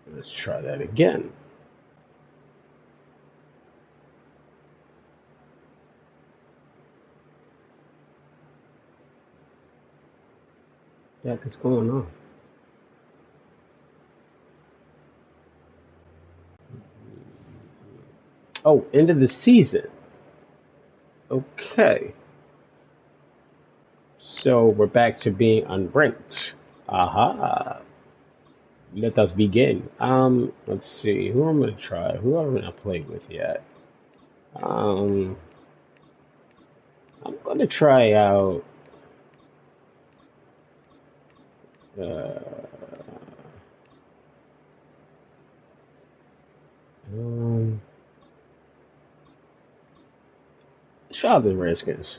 Let's try that again. What is going on? Oh, end of the season. Okay. So we're back to being unranked. Aha. Let us begin. Let's see. Who I'm gonna try? Who haven't I played with yet? I'm gonna try out let's try out the Redskins.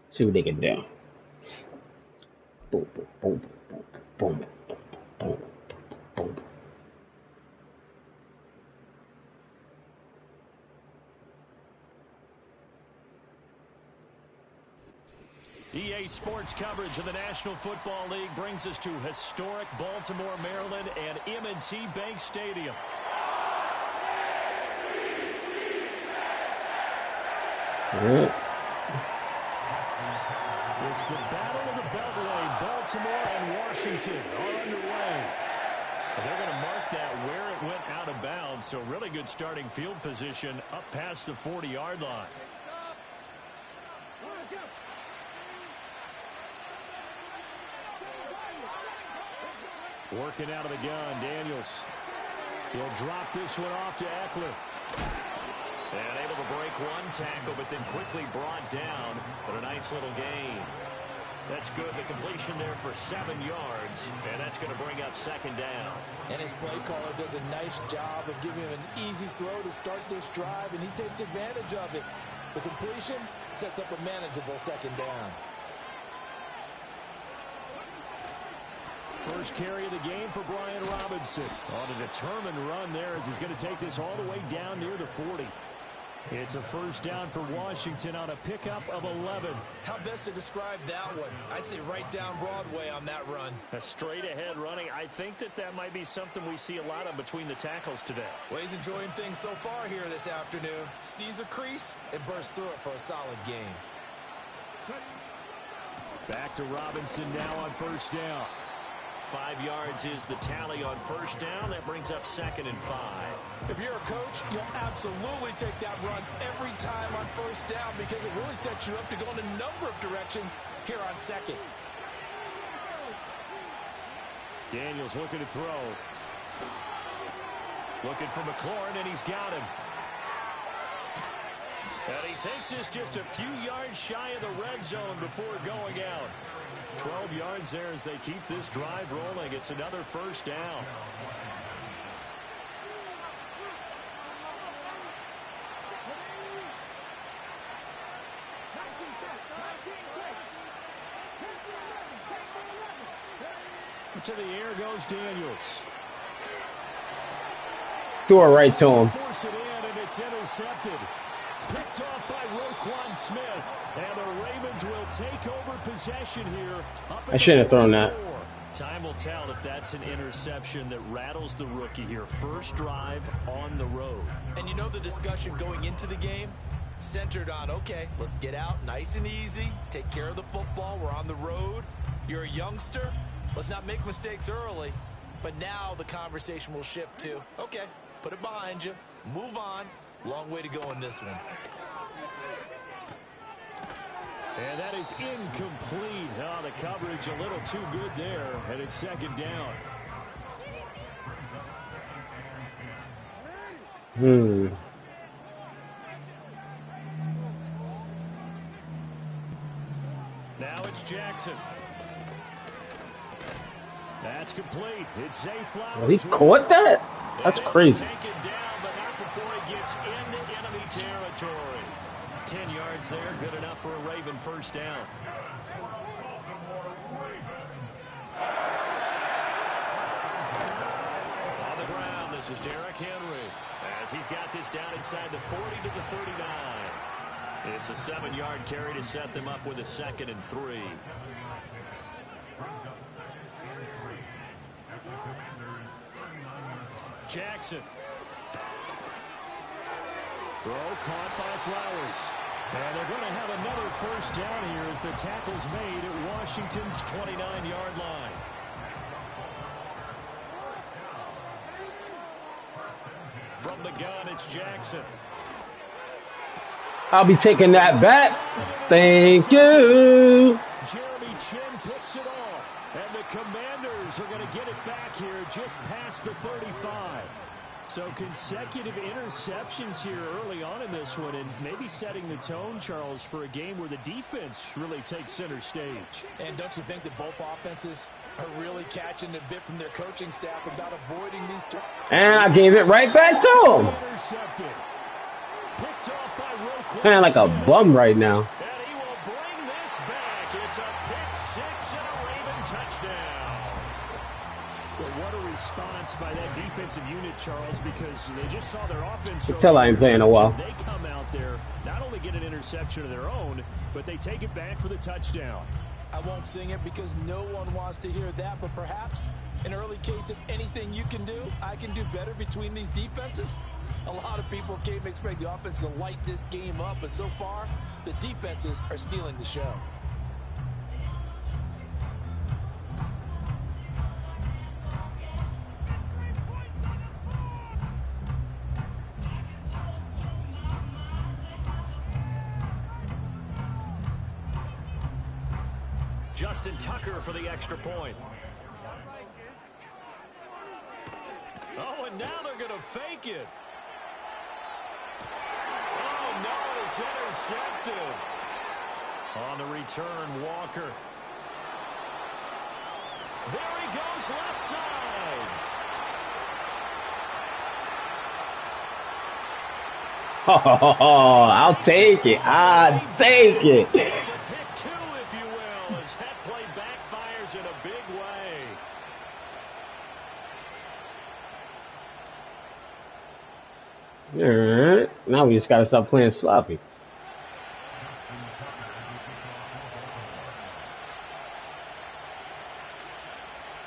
See what they can do. Boom, boom, boom, boom, boom, boom, boom. EA Sports coverage of the National Football League brings us to historic Baltimore, Maryland, and M&T Bank Stadium. It's the Battle of the Beltway. Baltimore and Washington are underway. They're going to mark that where it went out of bounds, so really good starting field position up past the 40-yard line. Working out of the gun, Daniels. He'll drop this one off to Eckler. And able to break one tackle, but then quickly brought down. But a nice little gain. That's good. The completion there for 7 yards. And that's going to bring up second down. And his play caller does a nice job of giving him an easy throw to start this drive, and he takes advantage of it. The completion sets up a manageable second down. First carry of the game for Brian Robinson. On a determined run there as he's going to take this all the way down near the 40. It's a first down for Washington on a pickup of 11. How best to describe that one? I'd say right down Broadway on that run. A straight ahead running. I think that might be something we see a lot of between the tackles today. Well, he's enjoying things so far here this afternoon. Sees a crease and bursts through it for a solid gain. Back to Robinson now on first down. 5 yards is the tally on first down. That brings up 2nd and 5. If you're a coach, you'll absolutely take that run every time on first down because it really sets you up to go in a number of directions here on second. Daniels looking to throw. Looking for McLaurin, and he's got him. And he takes this just a few yards shy of the red zone before going out. 12 yards there as they keep this drive rolling. It's another first down. To the air goes Daniels. Throw it right to him. Force it in, and it's intercepted. Picked off by Roquan Smith. And the Ravens will take over possession here. I shouldn't have thrown that. Time will tell if that's an interception that rattles the rookie here. First drive on the road. And you know the discussion going into the game? Centered on, okay, let's get out nice and easy. Take care of the football. We're on the road. You're a youngster. Let's not make mistakes early. But now the conversation will shift to, okay, put it behind you. Move on. Long way to go in this one. And that is incomplete. Oh, the coverage a little too good there. And it's second down. Now it's Jackson. That's complete. It's Zay Flowers. Well, he caught that? That's crazy. Take it down, but not before he gets into enemy territory. 10 yards there, good enough for a Raven first down. On the ground, this is Derrick Henry, as he's got this down inside the 40 to the 39. It's a 7-yard carry to set them up with a 2nd and 3. Jackson. Throw caught by Flowers. And they're going to have another first down here as the tackle's made at Washington's 29-yard line. From the gun, it's Jackson. I'll be taking that back. Thank you. Jeremy Chin picks it off. And the Commanders are going to get it back here just past the 35. So consecutive interceptions here early on in this one, and maybe setting the tone, Charles, for a game where the defense really takes center stage. And don't you think that both offenses are really catching a bit from their coaching staff about avoiding these turnovers? And I gave it right back to him. Intercepted. Picked off by Roquan. Man, like a bum right now. And he will bring this back. It's a pick 6 and a Raven touchdown. Well, what a response by that defensive unit, Charles, because they just saw their offense. Tell I ain't playing a while. They come out there, not only get an interception of their own, but they take it back for the touchdown. I won't sing it because no one wants to hear that, but perhaps an early case of anything you can do, I can do better between these defenses. A lot of people came to expect the offense to light this game up, but so far, the defenses are stealing the show. Justin Tucker for the extra point. Oh, and now they're going to fake it. Oh, no, it's intercepted. On the return, Walker. There he goes, left side. Oh, I'll take it. I'll take it. It's a pick 2, if you will, as that play backfires in a big way. All right. Now we just got to stop playing sloppy.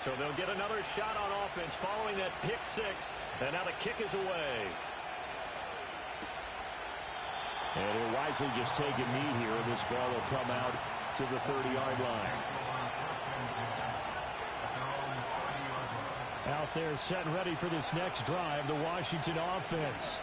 So they'll get another shot on offense following that pick 6, and now the kick is away. And he'll wisely just take a knee here, and this ball will come out to the 30-yard line. Out there set and ready for this next drive, the Washington offense.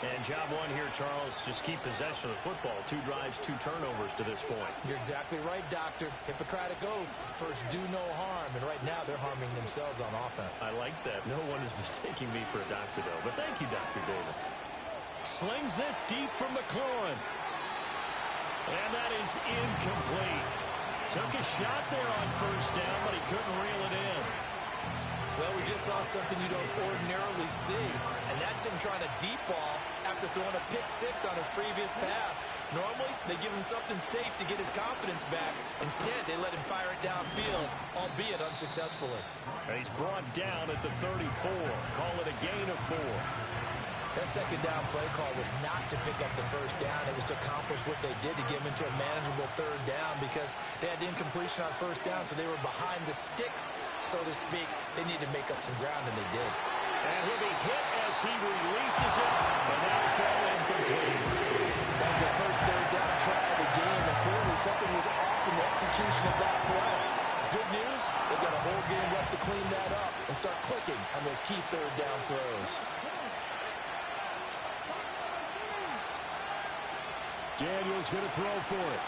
And job one here, Charles, just keep possession of the football. 2 drives, 2 turnovers to this point. You're exactly right, Doctor. Hippocratic oath. First, do no harm. And right now, they're harming themselves on offense. I like that. No one is mistaking me for a doctor, though. But thank you, Dr. Davis. Slings this deep from McLaurin. And that is incomplete. Took a shot there on first down, but he couldn't reel it in. Well, we just saw something you don't ordinarily see, and that's him trying to deep ball after throwing a pick 6 on his previous pass. Normally, they give him something safe to get his confidence back. Instead, they let him fire it downfield, albeit unsuccessfully. And he's brought down at the 34. Call it a gain of 4. That second down play call was not to pick up the first down. It was to accomplish what they did to get him into a manageable third down because they had incompletion on first down, so they were behind the sticks, so to speak. They needed to make up some ground, and they did. And he'll be hit as he releases it, and that fell incomplete. That was the first third down try of the game, and clearly something was off in the execution of that play. Good news, they've got a whole game left to clean that up and start clicking on those key third down throws. Daniels going to throw for it.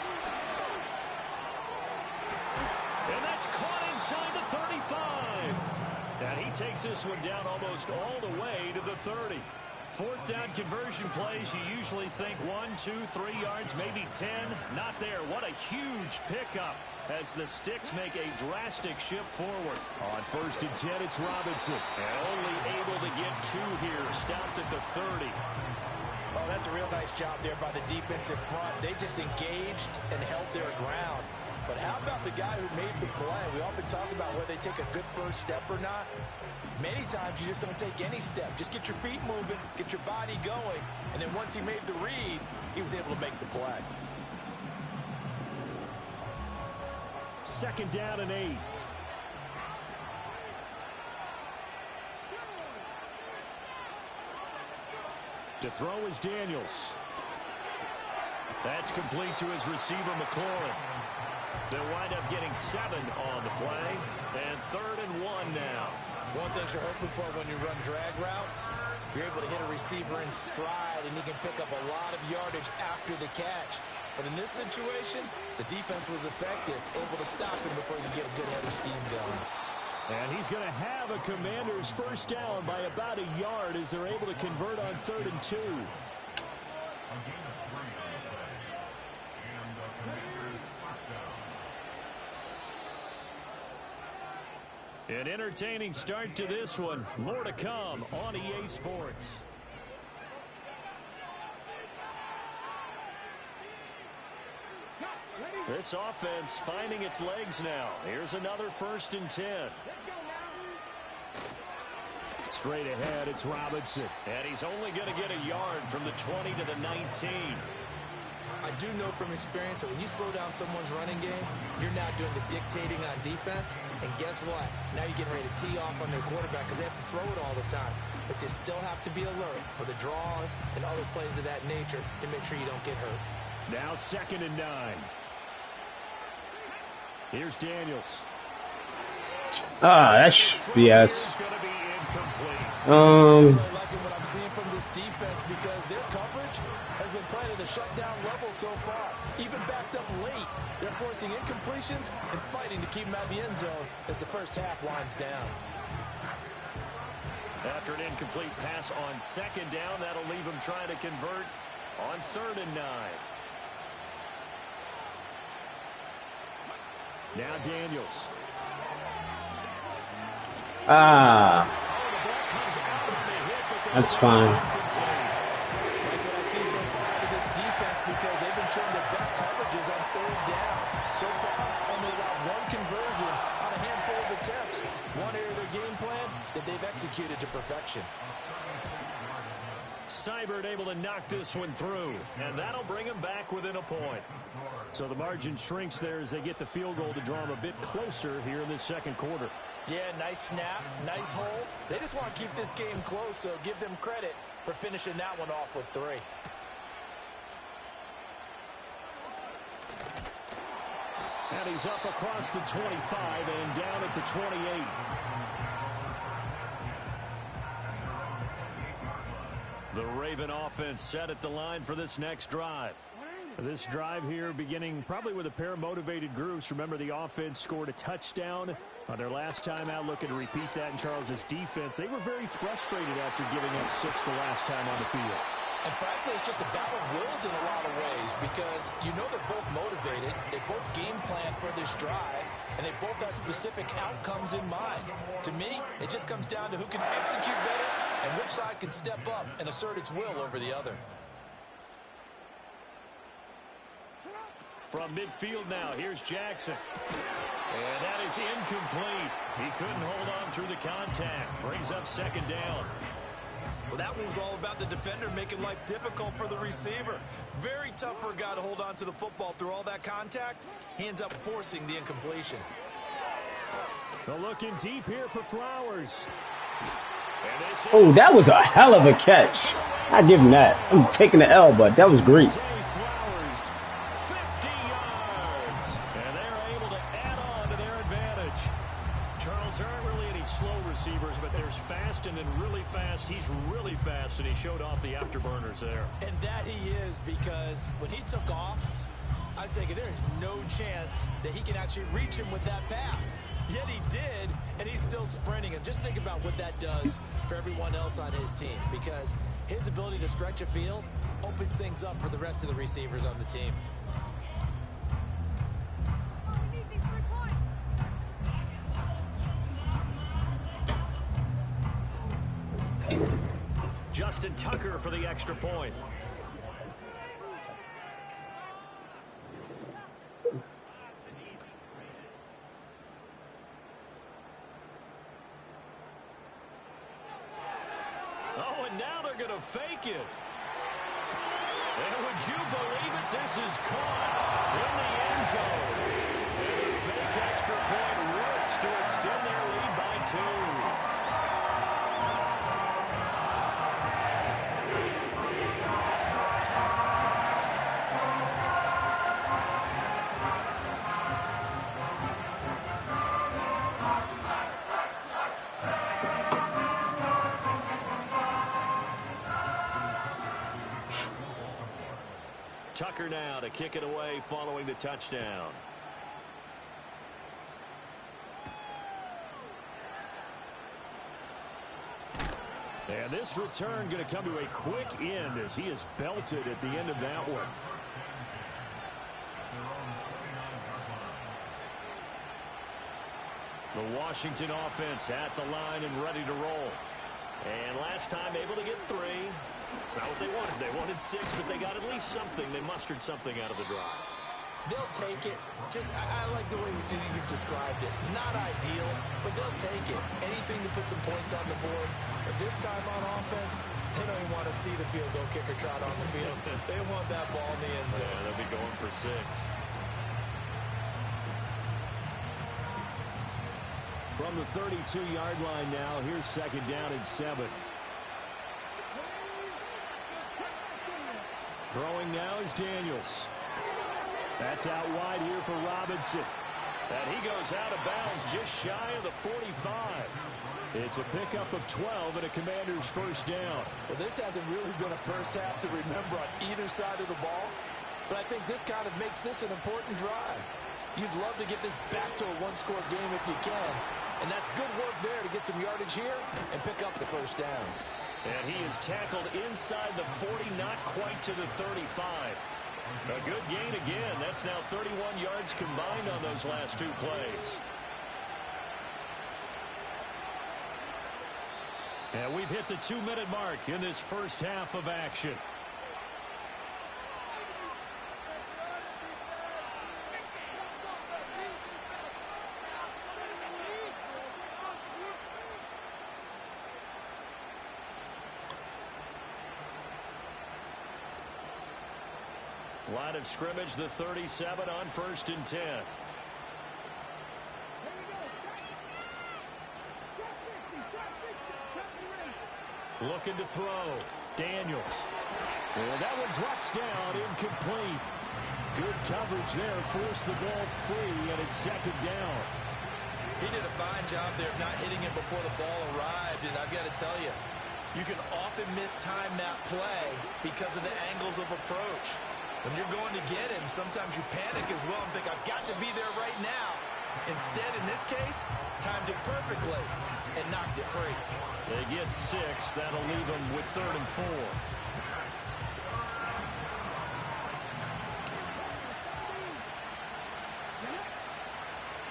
And that's caught inside the 35. And he takes this one down almost all the way to the 30. Fourth down conversion plays, you usually think 1, 2, 3 yards, maybe 10. Not there. What a huge pickup as the Sticks make a drastic shift forward. On 1st and 10, it's Robinson. And only able to get 2 here. Stopped at the 30. Oh, that's a real nice job there by the defense in front. They just engaged and held their ground. But how about the guy who made the play? We often talk about whether they take a good first step or not. Many times you just don't take any step. Just get your feet moving, get your body going, and then once he made the read, he was able to make the play. 2nd down and 8. To throw is Daniels. That's complete to his receiver, McLaurin. They'll wind up getting 7 on the play, and 3rd and 1 now. One thing you're hoping for when you run drag routes, you're able to hit a receiver in stride, and he can pick up a lot of yardage after the catch. But in this situation, the defense was effective, able to stop him before you get a good head of steam going. And he's going to have a Commander's first down by about a yard as they're able to convert on 3rd and 2. An entertaining start to this one. More to come on EA Sports. This offense finding its legs now. Here's another 1st and 10. Straight ahead, it's Robinson. And he's only going to get a yard from the 20 to the 19. I do know from experience that when you slow down someone's running game, you're not doing the dictating on defense. And guess what? Now you're getting ready to tee off on their quarterback because they have to throw it all the time. But you still have to be alert for the draws and other plays of that nature to make sure you don't get hurt. Now 2nd and 9. Here's Daniels. That's BS. I'm liking what I'm seeing from this defense because their coverage has been playing at a shutdown level so far. Even backed up late, they're forcing incompletions and fighting to keep them out of the end zone as the first half winds down. After an incomplete pass on 2nd down, that'll leave him trying to convert on 3rd and 9. Now Daniels. That's fine. Like what I see so far out of this defense because they've been showing their best coverages on 3rd down. So far, only allowed 1 conversion on a handful of attempts. One area of their game plan that they've executed to perfection. Seibert able to knock this one through, and that'll bring him back within a point. So the margin shrinks there as they get the field goal to draw them a bit closer here in this 2nd quarter. Yeah, nice snap, nice hole. They just want to keep this game close, so give them credit for finishing that one off with 3. And he's up across the 25 and down at the 28. The Raven offense set at the line for this next drive. This drive here beginning probably with a pair of motivated groups. Remember, the offense scored a touchdown on their last time out. Looking to repeat that in Charles's defense. They were very frustrated after giving up 6 the last time on the field. And frankly, it's just a battle of wills in a lot of ways because you know they're both motivated. They both game plan for this drive, and they both have specific outcomes in mind. To me, it just comes down to who can execute better and which side can step up and assert its will over the other. From midfield now, here's Jackson. And that is incomplete. He couldn't hold on through the contact. Brings up 2nd down. Well, that one was all about the defender making life difficult for the receiver. Very tough for a guy to hold on to the football through all that contact. He ends up forcing the incompletion. They're looking deep here for Flowers. Oh, that was a hell of a catch. I give him that. I'm taking the L, but that was great. Flowers, 50 yards. And they're able to add on to their advantage. Charles, there aren't really any slow receivers, but there's fast and then really fast. He's really fast, and he showed off the afterburners there. And that he is, because when he took off, I was thinking there is no chance that he can actually reach him with that pass. Yet he did, and he's still sprinting. And just think about what that does for everyone else on his team, because His ability to stretch a field opens things up for the rest of the receivers on the team. Justin Tucker for the extra point. Oh, and now they're going to fake it. And would you believe it? This is caught in the end zone. And a fake extra point works to extend their lead by 2. Tucker now to kick it away following the touchdown. And this return going to come to a quick end as he is belted at the end of that one. The Washington offense at the line and ready to roll. And last time able to get 3. It's not what they wanted. They wanted 6, but they got at least something. They mustered something out of the drive. They'll take it. I like the way you've described it. Not ideal, but they'll take it. Anything to put some points on the board. But this time on offense, they don't even want to see the field goal kicker trot on the field. They want that ball in the end zone. Yeah, they'll be going for 6. From the 32-yard line now, here's 2nd down and 7. Throwing now is Daniels. That's out wide here for Robinson. And he goes out of bounds just shy of the 45. It's a pickup of 12 and a Commander's first down. Well, this hasn't really been a first half to remember on either side of the ball. But I think this kind of makes this an important drive. You'd love to get this back to a one-score game if you can. And that's good work there to get some yardage here and pick up the first down. And he is tackled inside the 40, not quite to the 35. A good gain again. That's now 31 yards combined on those last 2 plays. And we've hit the 2-minute mark in this first half of action. Line of scrimmage, the 37 on 1st and 10. Looking to throw. Daniels. And that one drops down, incomplete. Good coverage there, forced the ball free, and it's 2nd down. He did a fine job there of not hitting it before the ball arrived, and I've got to tell you, you can often mistime that play because of the angles of approach. When you're going to get him, sometimes you panic as well and think, I've got to be there right now. Instead, in this case, timed it perfectly and knocked it free. They get 6. That'll leave them with 3rd and 4.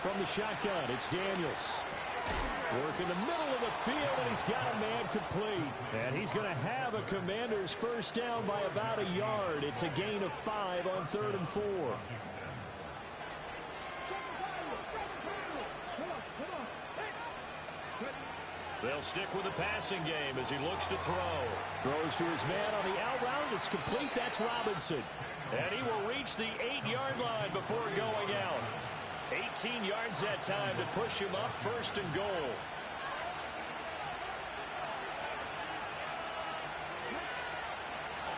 From the shotgun, it's Daniels. Work in the middle of the field, and he's got a man complete. And he's going to have a Commander's first down by about a yard. It's a gain of 5 on 3rd and 4. They'll stick with the passing game as he looks to throw. Throws to his man on the out route. It's complete. That's Robinson. And he will reach the 8-yard line before going out. 18 yards that time to push him up 1st and goal.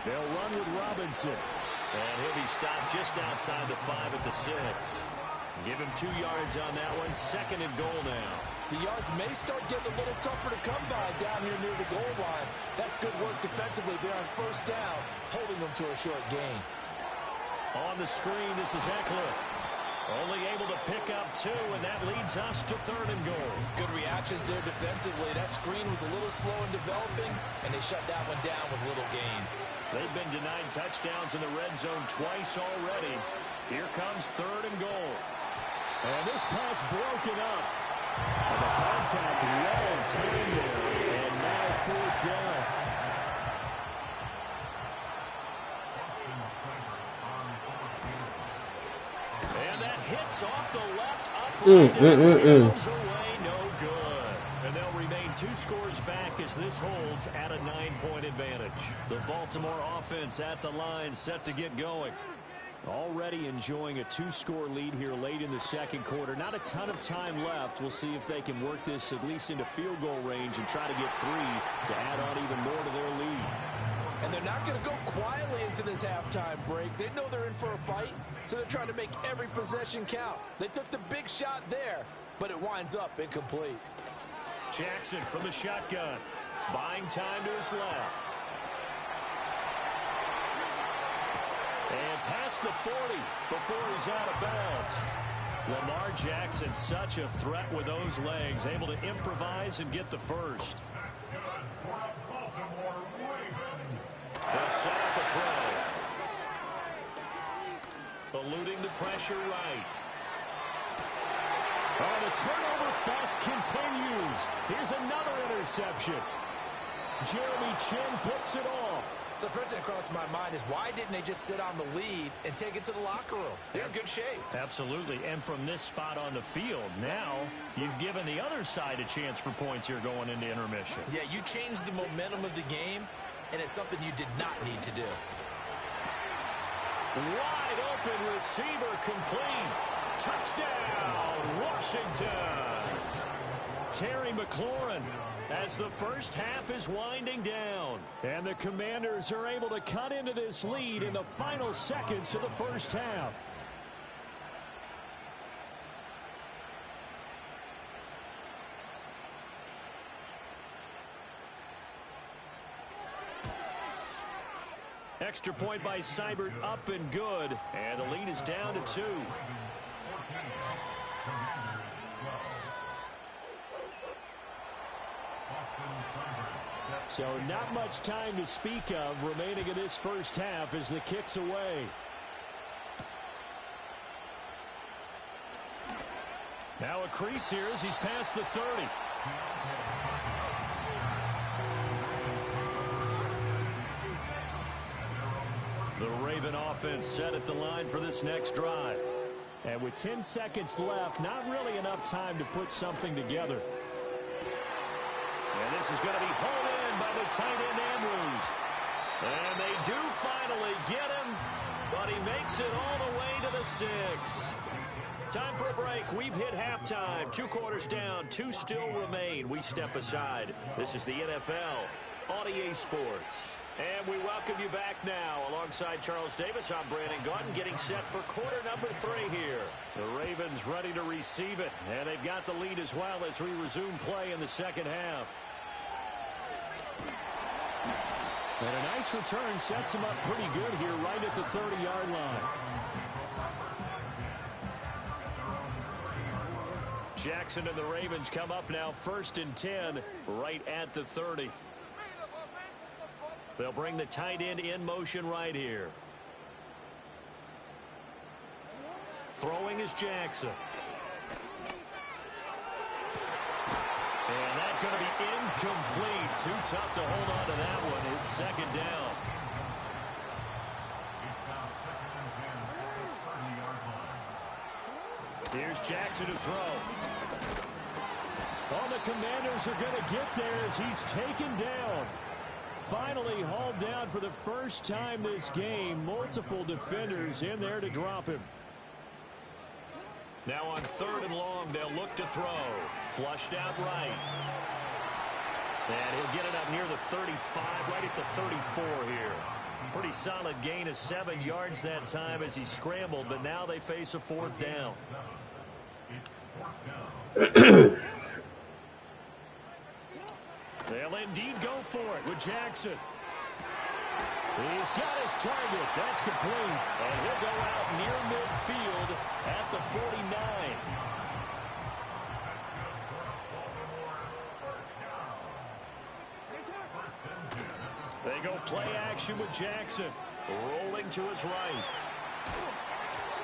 They'll run with Robinson. And he'll be stopped just outside the 5 at the 6. Give him 2 yards on that one. 2nd and goal now. The yards may start getting a little tougher to come by down here near the goal line. That's good work defensively there on 1st down, holding them to a short gain. On the screen, this is Eckler. Only able to pick up 2, and that leads us to 3rd and goal. Good reactions there defensively. That screen was a little slow in developing, and they shut that one down with little gain. They've been denied touchdowns in the red zone twice already. Here comes 3rd and goal. And this pass broken up. And the contact well timed there, and now 4th down. And that hits off the left upright. Goes away, no good. And they'll remain 2 scores back as this holds at a 9-point advantage. The Baltimore offense at the line, set to get going. Already enjoying a 2-score lead here late in the second quarter. Not a ton of time left. We'll see if they can work this at least into field goal range and try to get 3 to add on even more to their lead. And they're not going to go quietly into this halftime break. They know they're in for a fight, so they're trying to make every possession count. They took the big shot there, but it winds up incomplete. Jackson from the shotgun. Buying time to his left. And past the 40 before he's out of bounds. Lamar Jackson, such a threat with those legs, able to improvise and get the first. They'll set up a throw. Eluding the pressure right. Oh, the turnover fest continues. Here's another interception. Jeremy Chinn picks it off. So the first thing that crossed my mind is why didn't they just sit on the lead and take it to the locker room? They're in good shape. Absolutely. And from this spot on the field, now you've given the other side a chance for points here going into intermission. Yeah, you changed the momentum of the game, and it's something you did not need to do. Wide open receiver complete. Touchdown, Washington. Terry McLaurin as the first half is winding down. And the Commanders are able to cut into this lead in the final seconds of the first half. Extra point by Seibert, up and good. And the lead is down to 2. So not much time to speak of remaining in this first half as the kick's away. Now a crease here as he's past the 30. The Raven offense set at the line for this next drive. And with 10 seconds left, not really enough time to put something together. And this is going to be hauled in by the tight end Andrews. And they do finally get him, but he makes it all the way to the 6. Time for a break. We've hit halftime. 2 quarters down, 2 still remain. We step aside. This is the NFL on EA Sports. And we welcome you back now. Alongside Charles Davis, I'm Brandon Gaudin, getting set for quarter number 3 here. The Ravens ready to receive it, and they've got the lead as well as we resume play in the second half. And a nice return sets him up pretty good here right at the 30-yard line. Jackson and the Ravens come up now 1st and 10 right at the 30. They'll bring the tight end in motion right here. Throwing is Jackson. And that's going to be incomplete. Too tough to hold on to that one. It's 2nd down. Here's Jackson to throw. All the Commanders are going to get there as he's taken down. Finally hauled down for the first time this game. Multiple defenders in there to drop him. Now on 3rd and long, they'll look to throw. Flushed out right. And he'll get it up near the 35, right at the 34 here. Pretty solid gain of 7 yards that time as he scrambled, but now they face a 4th down. They'll indeed go for it with Jackson. He's got his target. That's complete. And he'll go out near midfield at the 49. They go play action with Jackson. Rolling to his right.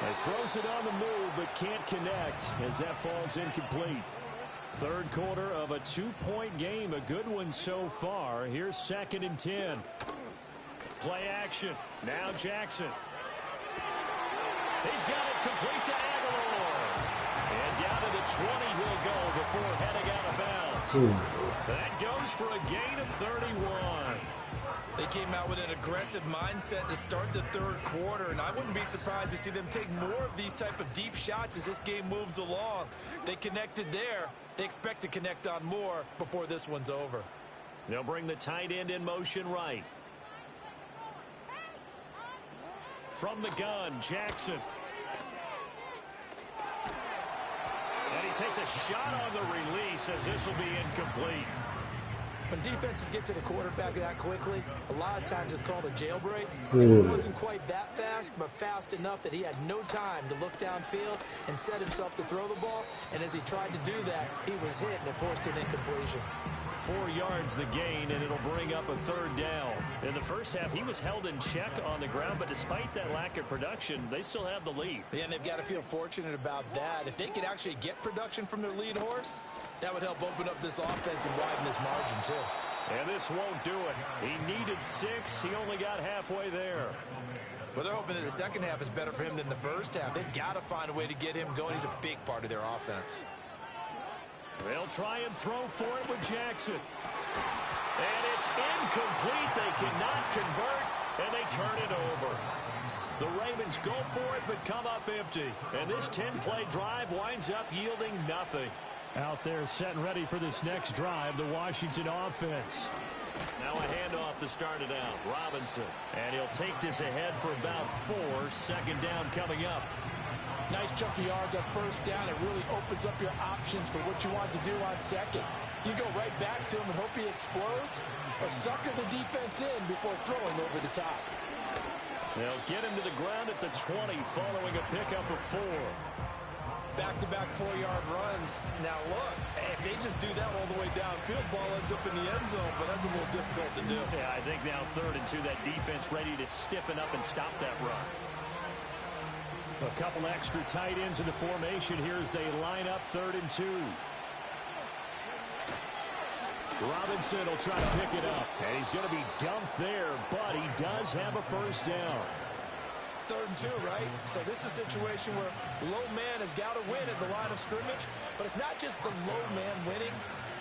He throws it on the move, but can't connect as that falls incomplete. Third quarter of a 2-point game. A good one so far. Here's 2nd and 10. Play action. Now Jackson. He's got it complete to Aguilar. And down to the 20 he'll go before heading out of bounds. That goes for a gain of 31. They came out with an aggressive mindset to start the third quarter, and I wouldn't be surprised to see them take more of these type of deep shots as this game moves along. They connected there. They expect to connect on more before this one's over. They'll bring the tight end in motion right. From the gun, Jackson. And he takes a shot on the release as this will be incomplete. When defenses get to the quarterback that quickly, a lot of times it's called a jailbreak. Ooh. It wasn't quite that fast, but fast enough that he had no time to look downfield and set himself to throw the ball. And as he tried to do that, he was hit and it forced an incompletion. 4 yards the gain, and it'll bring up a third down. In the first half, he was held in check on the ground, but despite that lack of production, they still have the lead. Yeah, and they've got to feel fortunate about that. If they could actually get production from their lead horse, that would help open up this offense and widen this margin, too. And this won't do it. He needed 6. He only got halfway there. Well, they're hoping that the second half is better for him than the first half. They've got to find a way to get him going. He's a big part of their offense. They'll try and throw for it with Jackson. And it's incomplete. They cannot convert, and they turn it over. The Ravens go for it, but come up empty. And this 10-play drive winds up yielding nothing. Out there set and ready for this next drive, the Washington offense. Now a handoff to start it out. Robinson. And he'll take this ahead for about 4. Second down coming up. Nice chunk of yards on first down. It really opens up your options for what you want to do on second. You go right back to him and hope he explodes, or sucker the defense in before throwing over the top. They'll get him to the ground at the 20 following a pickup of 4. Back-to-back 4-yard runs. Now look, if they just do that all the way downfield, ball ends up in the end zone, but that's a little difficult to do. Yeah, I think now 3rd and 2, that defense ready to stiffen up and stop that run. A couple extra tight ends in the formation here as they line up 3rd and 2. Robinson will try to pick it up. And he's going to be dumped there, but he does have a first down. 3rd and 2, right? So this is a situation where low man has got to win at the line of scrimmage, but it's not just the low man winning.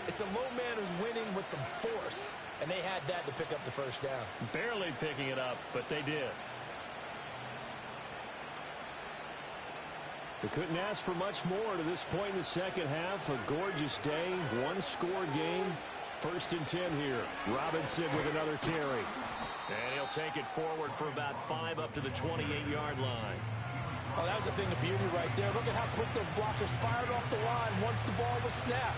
It's the low man who's winning with some force, and they had that to pick up the first down. Barely picking it up, but they did. We couldn't ask for much more to this point in the second half. A gorgeous day, one-score game. 1st and 10 here. Robinson with another carry. And he'll take it forward for about 5 up to the 28-yard line. Oh, that was a thing of beauty right there. Look at how quick those blockers fired off the line once the ball was snapped.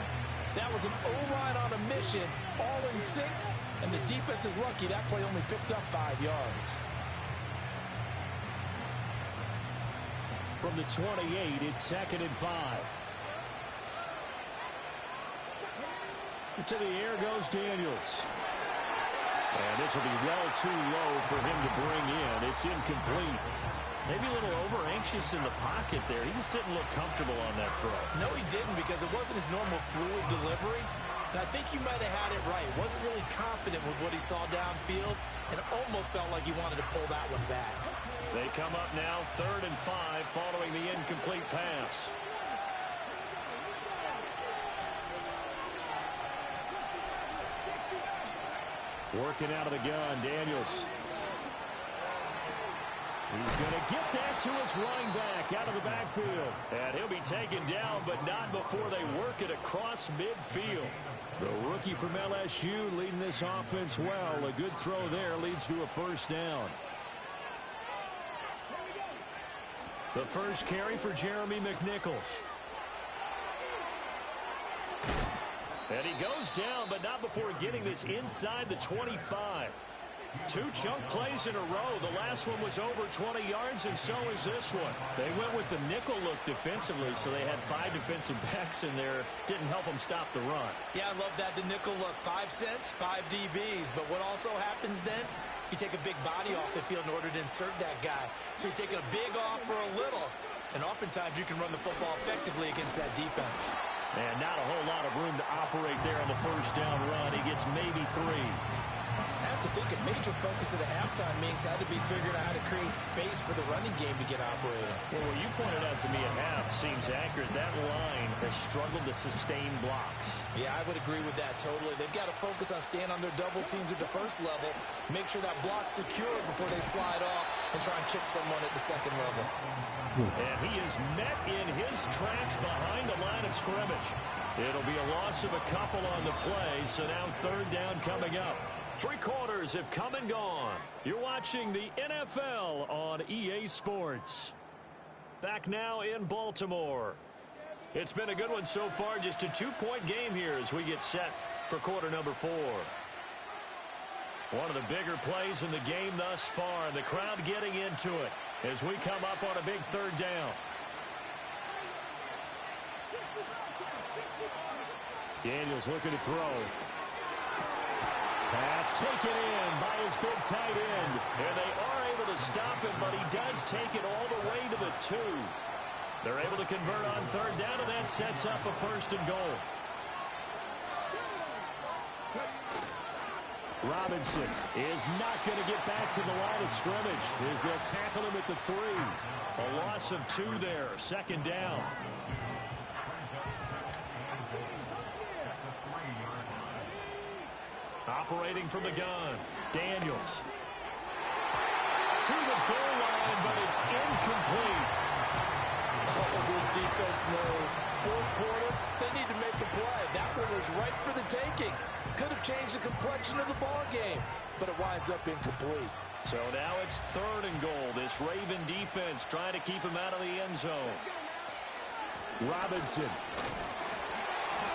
That was an O-line on a mission, all in sync, and the defense is lucky that play only picked up 5 yards. From the 28, it's 2nd and 5. To the air goes Daniels. And this will be well too low for him to bring in. It's incomplete. Maybe a little over-anxious in the pocket there. He just didn't look comfortable on that throw. No, he didn't, because it wasn't his normal fluid delivery. And I think you might have had it right. Wasn't really confident with what he saw downfield, and it almost felt like he wanted to pull that one back. They come up now 3rd and 5 following the incomplete pass. Working out of the gun, Daniels. He's going to get that to his running back out of the backfield. And he'll be taken down, but not before they work it across midfield. The rookie from LSU leading this offense well. A good throw there leads to a first down. The first carry for Jeremy McNichols. And he goes down, but not before getting this inside the 25. Two chunk plays in a row. The last one was over 20 yards, and so is this one. They went with the nickel look defensively, so they had 5 defensive backs in there. Didn't help them stop the run. Yeah, I love that, the nickel look. 5 cents, 5 DBs. But what also happens then, you take a big body off the field in order to insert that guy. So you're taking a big off for a little, and oftentimes you can run the football effectively against that defense. And not a whole lot of room to operate there on the first down run. He gets maybe 3. I have to think a major focus at the halftime meetings had to be figuring out how to create space for the running game to get operating. Well, what you pointed out to me at half seems accurate. That line has struggled to sustain blocks. Yeah, I would agree with that totally. They've got to focus on staying on their double teams at the first level, make sure that block's secure before they slide off and try and chip someone at the second level. And he is met in his tracks behind the line of scrimmage. It'll be a loss of a couple on the play, so now third down coming up. 3 quarters have come and gone. You're watching the NFL on EA Sports. Back now in Baltimore. It's been a good one so far. Just a 2-point game here as we get set for quarter number 4. One of the bigger plays in the game thus far. And the crowd getting into it as we come up on a big third down. Daniels looking to throw. Pass taken in by his big tight end. And they are able to stop him, but he does take it all the way to the 2. They're able to convert on third down, and that sets up a 1st and goal. Robinson is not going to get back to the line of scrimmage as they'll tackle him at the 3. A loss of 2 there, 2nd down. Operating from the gun, Daniels. To the goal line, but it's incomplete. Oh, this defense knows. 4th quarter, they need to make a play. That one was right for the taking. Could have changed the complexion of the ball game, but it winds up incomplete. So now it's 3rd and goal. This Raven defense trying to keep him out of the end zone. Robinson.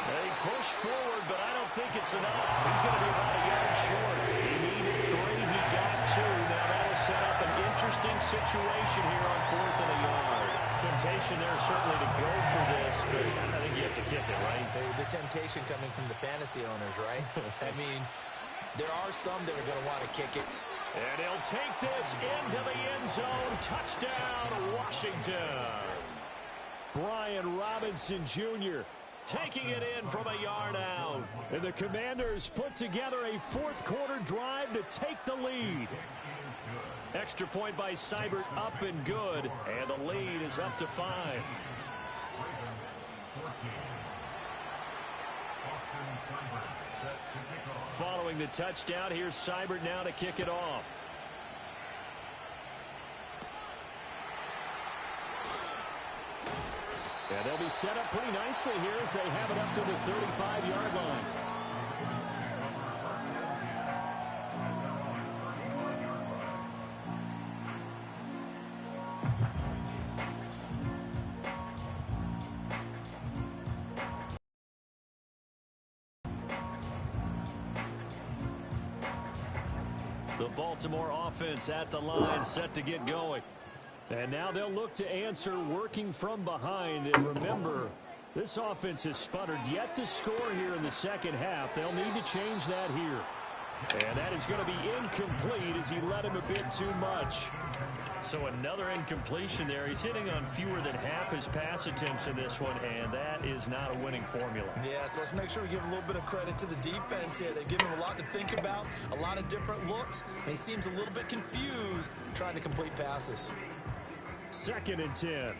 They push forward, but I don't think it's enough. He's going to be about a yard short. He needed 3. He got 2. Now that will set up an interesting situation here on 4th and a yard. Temptation there certainly to go for this, but I think you have to kick it, right? The temptation coming from the fantasy owners, right? I mean, there are some that are going to want to kick it. And he'll take this into the end zone. Touchdown, Washington. Brian Robinson Jr. taking it in from a yard out. And the Commanders put together a 4th quarter drive to take the lead. Extra point by Seibert up and good. And the lead is up to 5. Following the touchdown, here's Seibert now to kick it off. And they'll be set up pretty nicely here as they have it up to the 35-yard line. The Baltimore offense at the line, set to get going. And now they'll look to answer working from behind. And remember, this offense has sputtered yet to score here in the second half. They'll need to change that here. And that is going to be incomplete as he led him a bit too much. So another incompletion there. He's hitting on fewer than half his pass attempts in this one, and that is not a winning formula. Yeah, so let's make sure we give a little bit of credit to the defense here. They give him a lot to think about, a lot of different looks, and he seems a little bit confused trying to complete passes. 2nd and 10.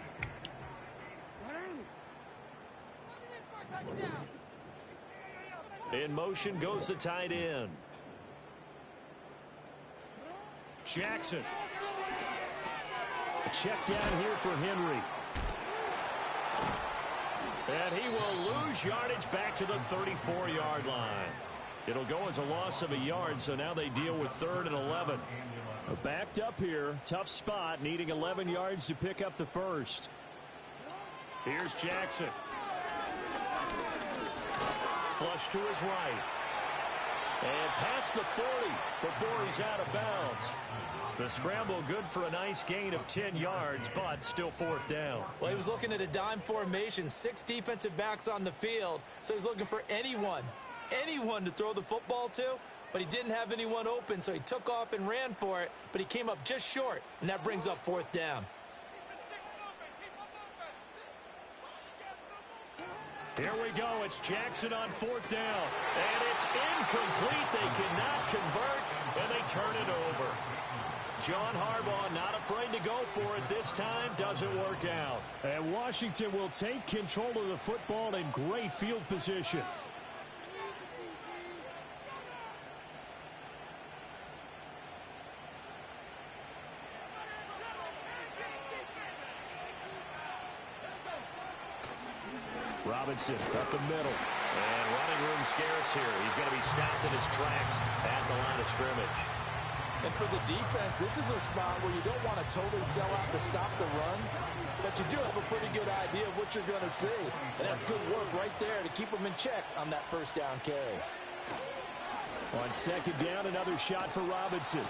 In motion goes the tight end. Jackson. A check down here for Henry. And he will lose yardage back to the 34-yard line. It'll go as a loss of a yard, so now they deal with 3rd and 11. Backed up here, tough spot, needing 11 yards to pick up the 1st. Here's Jackson. Flush to his right. And past the 40 before he's out of bounds. The scramble good for a nice gain of 10 yards, but still fourth down. Well, he was looking at a dime formation, 6 defensive backs on the field, so he's looking for anyone to throw the football to, but he didn't have anyone open, so he took off and ran for it, but he came up just short, and that brings up fourth down. Here we go. It's Jackson on fourth down, and it's incomplete. They cannot convert, and they turn it over. John Harbaugh not afraid to go for it this time. Doesn't work out. And Washington will take control of the football in great field position. Robinson up the middle. And running room scarce here. He's going to be stopped in his tracks at the line of scrimmage. And for the defense, this is a spot where you don't want to totally sell out to stop the run, but you do have a pretty good idea of what you're going to see. And that's good work right there to keep them in check on that first down carry. On second down, another shot for Robinson.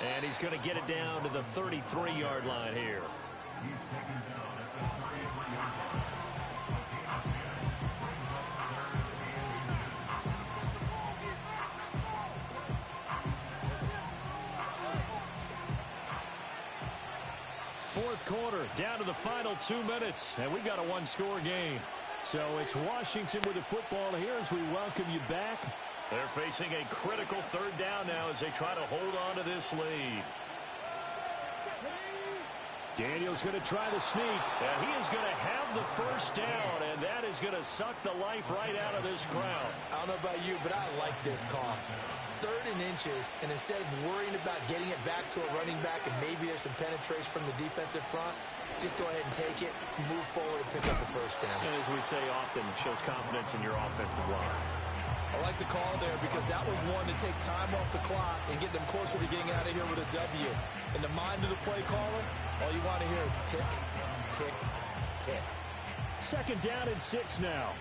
And he's going to get it down to the 33-yard line here. Fourth quarter, down to the final 2 minutes, and we've got a one-score game. So it's Washington with the football here as we welcome you back. They're facing a critical third down now as they try to hold on to this lead. Daniel's going to try to sneak, and he is going to have the first down, and that is going to suck the life right out of this crowd. I don't know about you, but I like this call. 3rd and inches, and instead of worrying about getting it back to a running back and maybe there's some penetration from the defensive front, just go ahead and take it, move forward, and pick up the first down. And as we say often, shows confidence in your offensive line. I like the call there because that was one to take time off the clock and get them closer to getting out of here with a W. In the mind of the play caller, all you want to hear is tick, tick, tick. Second down and 6 now.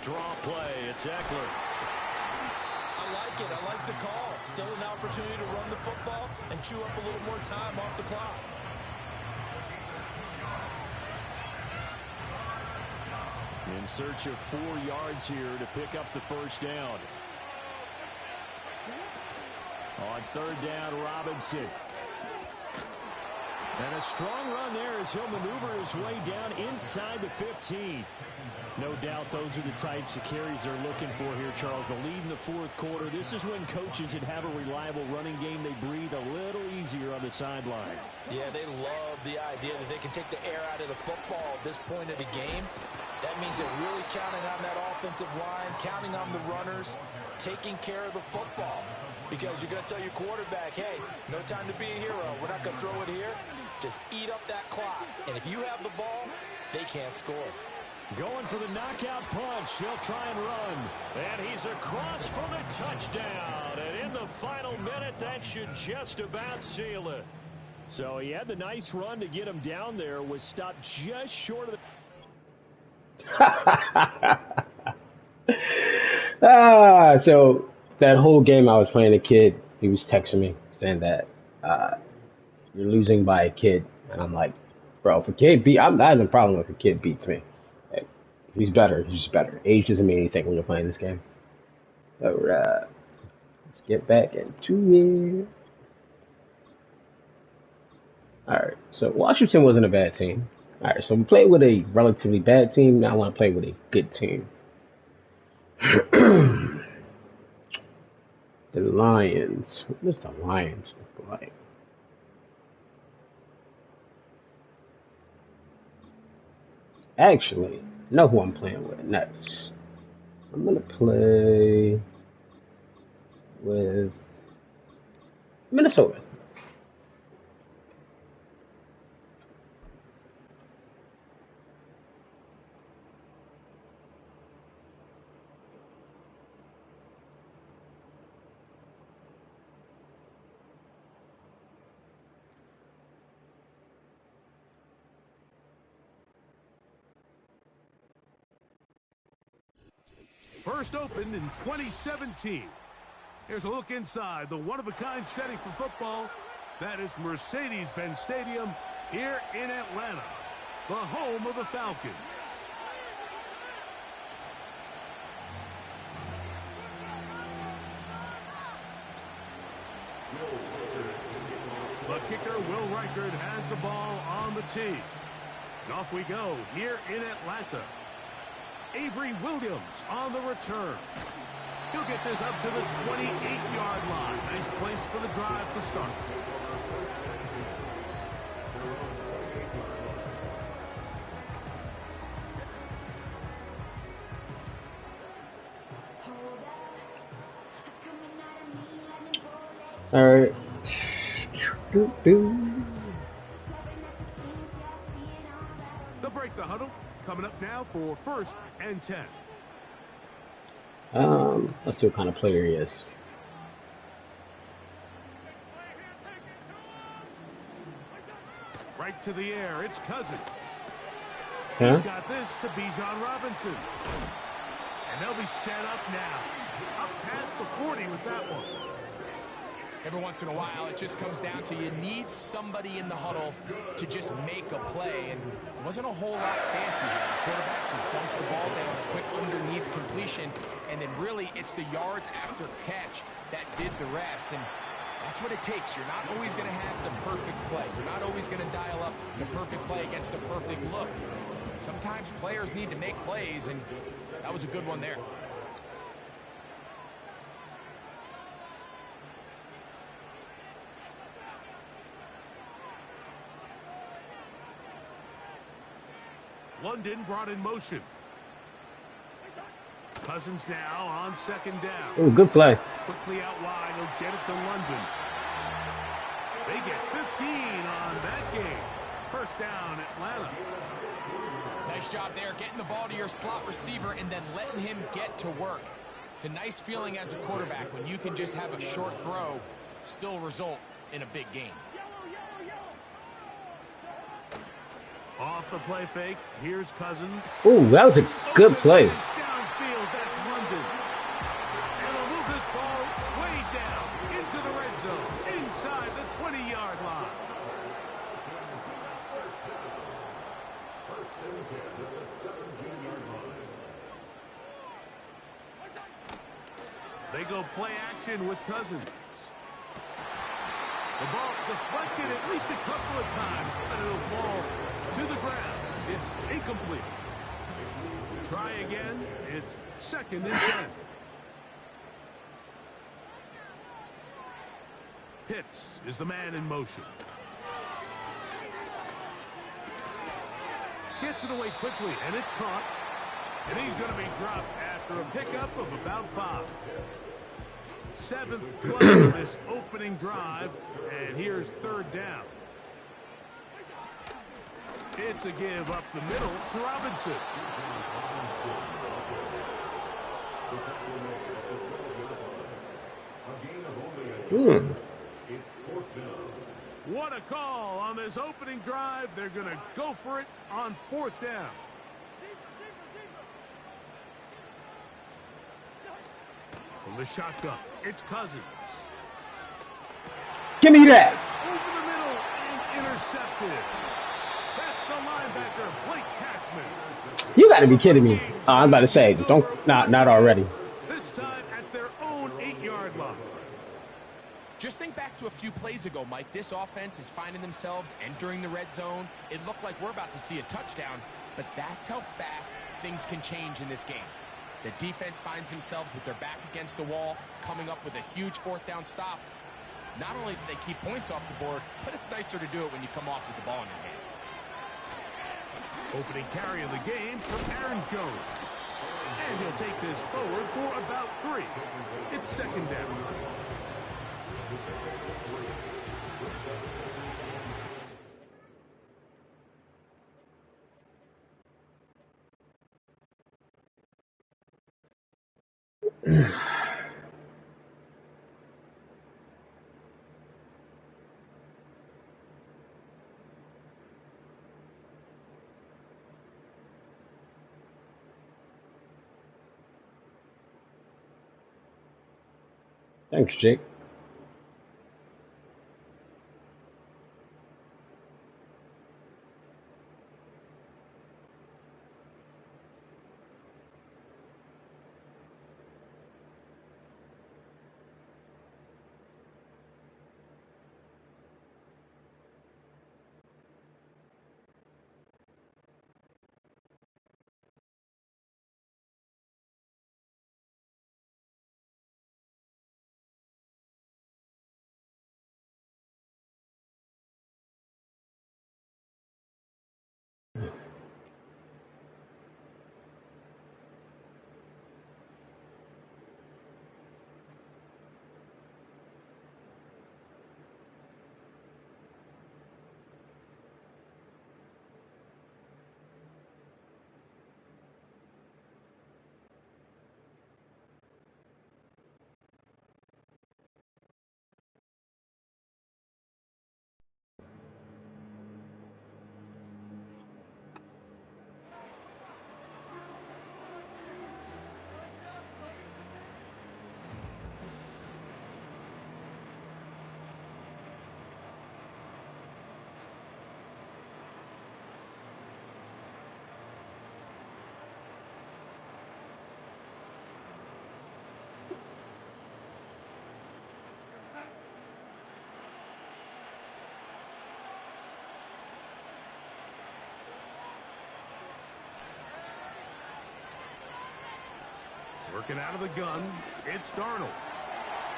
Draw play. It's Eckler. I like it. I like the call. Still an opportunity to run the football and chew up a little more time off the clock. In search of 4 yards here to pick up the first down. On third down, Robinson. And a strong run there as he'll maneuver his way down inside the 15. No doubt those are the types of carries they're looking for here, Charles. The lead in the fourth quarter. This is when coaches that have a reliable running game, they breathe a little easier on the sideline. Yeah, they love the idea that they can take the air out of the football at this point of the game. That means they're really counting on that offensive line, counting on the runners, taking care of the football. Because you're going to tell your quarterback, hey, no time to be a hero. We're not going to throw it here. Just eat up that clock. And if you have the ball, they can't score. Going for the knockout punch. They'll try and run. And he's across for the touchdown. And in the final minute, that should just about seal it. So he had the nice run to get him down there. Was stopped just short of the... So that whole game I was playing a kid, he was texting me saying that you're losing by a kid. And I'm like, bro, if a kid I'm not having a problem if a kid beats me. If he's better, he's just better. Age doesn't mean anything when you're playing this game. So let's get back into it. Alright, so Washington wasn't a bad team. Alright, so we played with a relatively bad team. Now I want to play with a good team. The Lions. What does the Lions look like? Actually, I know who I'm playing with next. I'm going to play with Minnesota. First opened in 2017. Here's a look inside the one-of-a-kind setting for football. That is Mercedes-Benz Stadium here in Atlanta, the home of the Falcons. The kicker, Will Reichard, has the ball on the tee. And off we go here in Atlanta. Avery Williams on the return. He'll get this up to the 28-yard line. Nice place for the drive to start. All right. They'll break the huddle. Coming up now for 1st and 10. Let's see what kind of player he is. Right to the air. It's Cousins. Huh? He's got this to Bijan Robinson. And they'll be set up now. Up past the 40 with that one. Every once in a while, it just comes down to you need somebody in the huddle to just make a play. And it wasn't a whole lot fancy here. The quarterback just dumps the ball down, a quick underneath completion. And then really, it's the yards after catch that did the rest. And that's what it takes. You're not always going to have the perfect play. You're not always going to dial up the perfect play against the perfect look. Sometimes players need to make plays, and that was a good one there. London brought in motion. Cousins now on 2nd down. Ooh, good play. Quickly out wide, he'll get it to London. They get 15 on that game. 1st down, Atlanta. Nice job there, getting the ball to your slot receiver and then letting him get to work. It's a nice feeling as a quarterback when you can just have a short throw, still result in a big game. Off the play fake, here's Cousins. Ooh, that was a good play. Downfield, that's London. And they'll move this ball way down into the red zone, inside the 20-yard line. They go play action with Cousins. The ball deflected at least a couple of times, but it'll fall to the ground. It's incomplete. Try again. It's 2nd and 10. Pitts is the man in motion. Gets it away quickly, and it's caught. And he's going to be dropped after a pickup of about 5. 7th play of this opening drive, and here's 3rd down. It's a give up the middle to Robinson. What a call on this opening drive. They're going to go for it on 4th down. From the shotgun, it's Cousins. Give me that. Over the middle and intercepted. That's the linebacker, Blake Cashman. You got to be kidding me. I'm about to say, not already. This time at their own 8-yard line. Just think back to a few plays ago, Mike. This offense is finding themselves entering the red zone. It looked like we're about to see a touchdown, but that's how fast things can change in this game. The defense finds themselves with their back against the wall, coming up with a huge 4th down stop. Not only do they keep points off the board, but it's nicer to do it when you come off with the ball in your hand. Opening carry of the game from Aaron Jones. And he'll take this forward for about 3. It's 2nd down. Thanks, Jake. Working out of the gun, it's Darnold.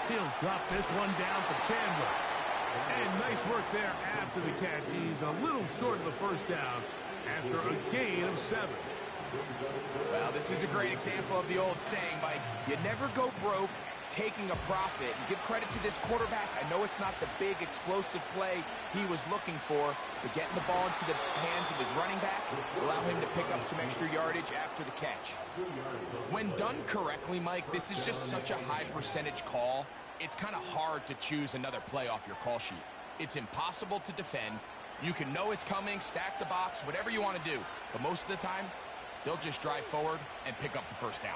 He'll drop this one down for Chandler. And nice work there after the catch. He's a little short of the first down after a gain of 7. Well, this is a great example of the old saying, Mike. You never go broke taking a profit. And give credit to this quarterback. I know it's not the big explosive play he was looking for, but getting the ball into the hands of his running back allow him to pick up some extra yardage after the catch. When done correctly, Mike, this is just such a high percentage call. It's kind of hard to choose another play off your call sheet. It's impossible to defend. You can know it's coming, stack the box, whatever you want to do. But most of the time, they'll just drive forward and pick up the first down.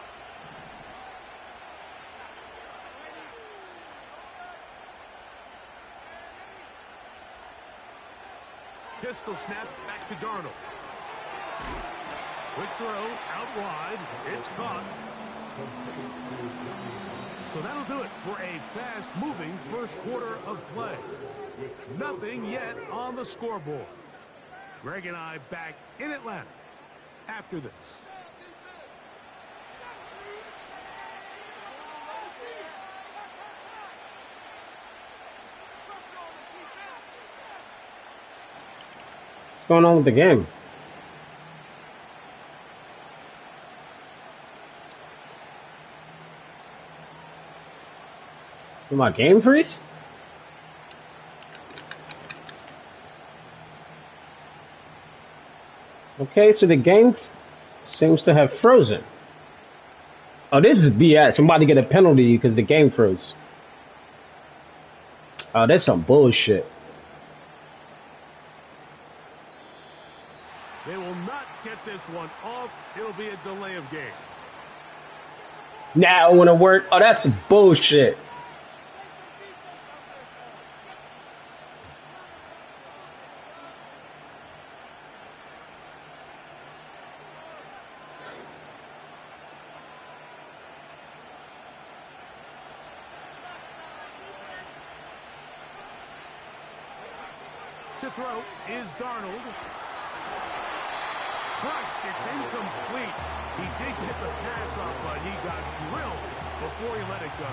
Pistol snap back to Darnold. Quick throw out wide. It's caught. So that'll do it for a fast-moving first quarter of play. Nothing yet on the scoreboard. Greg and I back in Atlanta after this. What's going on with the game? Did my game freeze? Okay, so the game seems to have frozen. Oh, this is BS. Somebody get a penalty because the game froze. Oh, that's some bullshit. They will not get this one off. It'll be a delay of game. Now it won't work. Oh, that's bullshit. To throw is Darnold. Crushed, it's incomplete. He did get the pass off, but he got drilled before he let it go.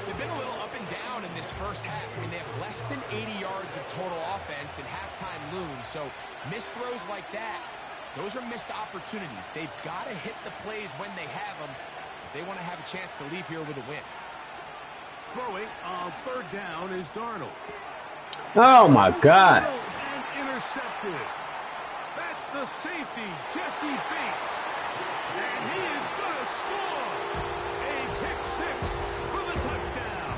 They've been a little up and down in this first half. I mean, they have less than 80 yards of total offense and halftime looms. So missed throws like that, those are missed opportunities. They've got to hit the plays when they have them if they want to have a chance to leave here with a win. Throwing on third down is Darnold. Oh my God. And intercepted. That's the safety, Jesse Bates. And he is going to score. A pick six for the touchdown.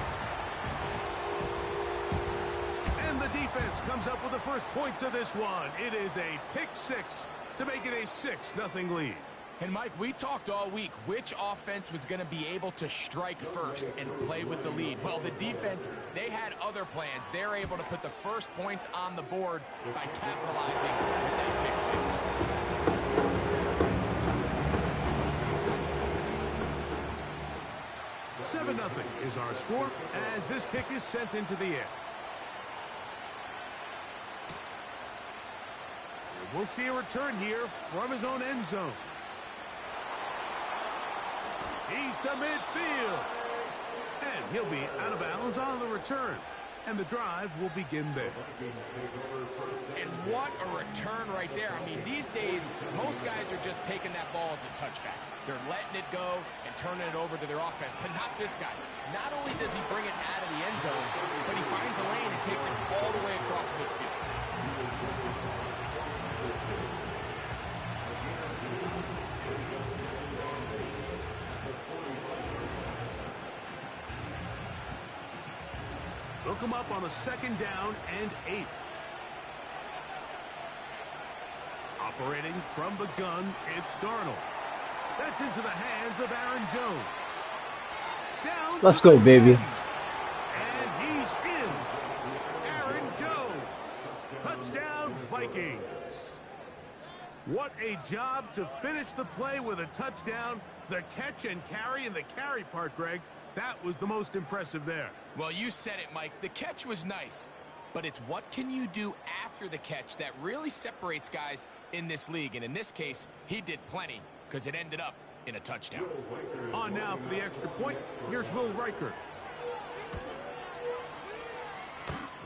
And the defense comes up with the first points of this one. It is a pick six to make it a 6-0 lead. And Mike, we talked all week which offense was going to be able to strike first and play with the lead. Well, the defense, they had other plans. They're able to put the first points on the board by capitalizing with that pick six. 7-0 is our score as this kick is sent into the air. And we'll see a return here from his own end zone. He's to midfield. And he'll be out of bounds on the return. And the drive will begin there. And what a return right there. I mean, these days, most guys are just taking that ball as a touchback. They're letting it go and turning it over to their offense, but not this guy. Not only does he bring it out of the end zone, but he finds a lane and takes it all the way across midfield. Look him up on a 2nd down and 8. Operating from the gun, it's Darnold. That's into the hands of Aaron Jones. Down Let's go, baby. And he's in. Aaron Jones. Touchdown, Vikings. What a job to finish the play with a touchdown. The catch and carry, and the carry part, Greg, that was the most impressive there. Well, you said it, Mike. The catch was nice, but it's what can you do after the catch that really separates guys in this league. And in this case, he did plenty because it ended up in a touchdown. On now for the extra point, here's Will Riker.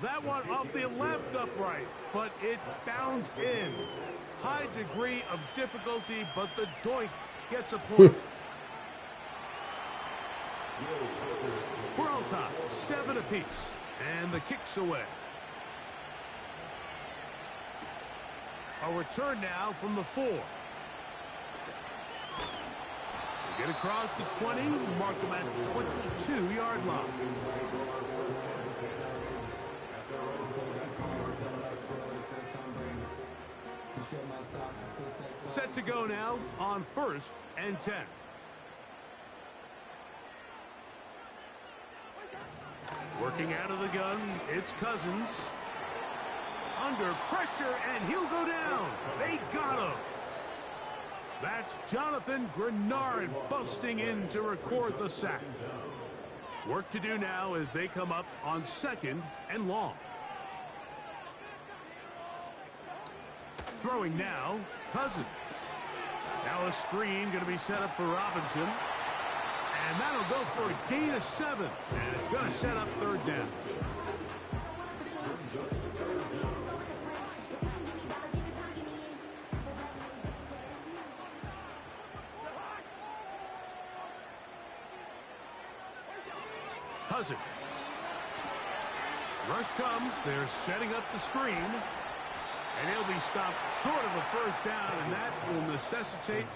That one off the left upright, but it bounced in. High degree of difficulty, but the doink gets a point. We're on top, 7 apiece, and the kick's away. A return now from the 4. They get across the 20, mark them at the 22-yard line. Set to go now on 1st and 10. Working out of the gun, it's Cousins. Under pressure, and he'll go down. They got him. That's Jonathan Grenard busting in to record the sack. Work to do now as they come up on 2nd and long. Throwing now, Cousins. Now a screen going to be set up for Robinson. And that'll go for a gain of 7. And it's going to set up 3rd down. Cousins. Rush comes. They're setting up the screen. And he'll be stopped short of a 1st down, and that will necessitate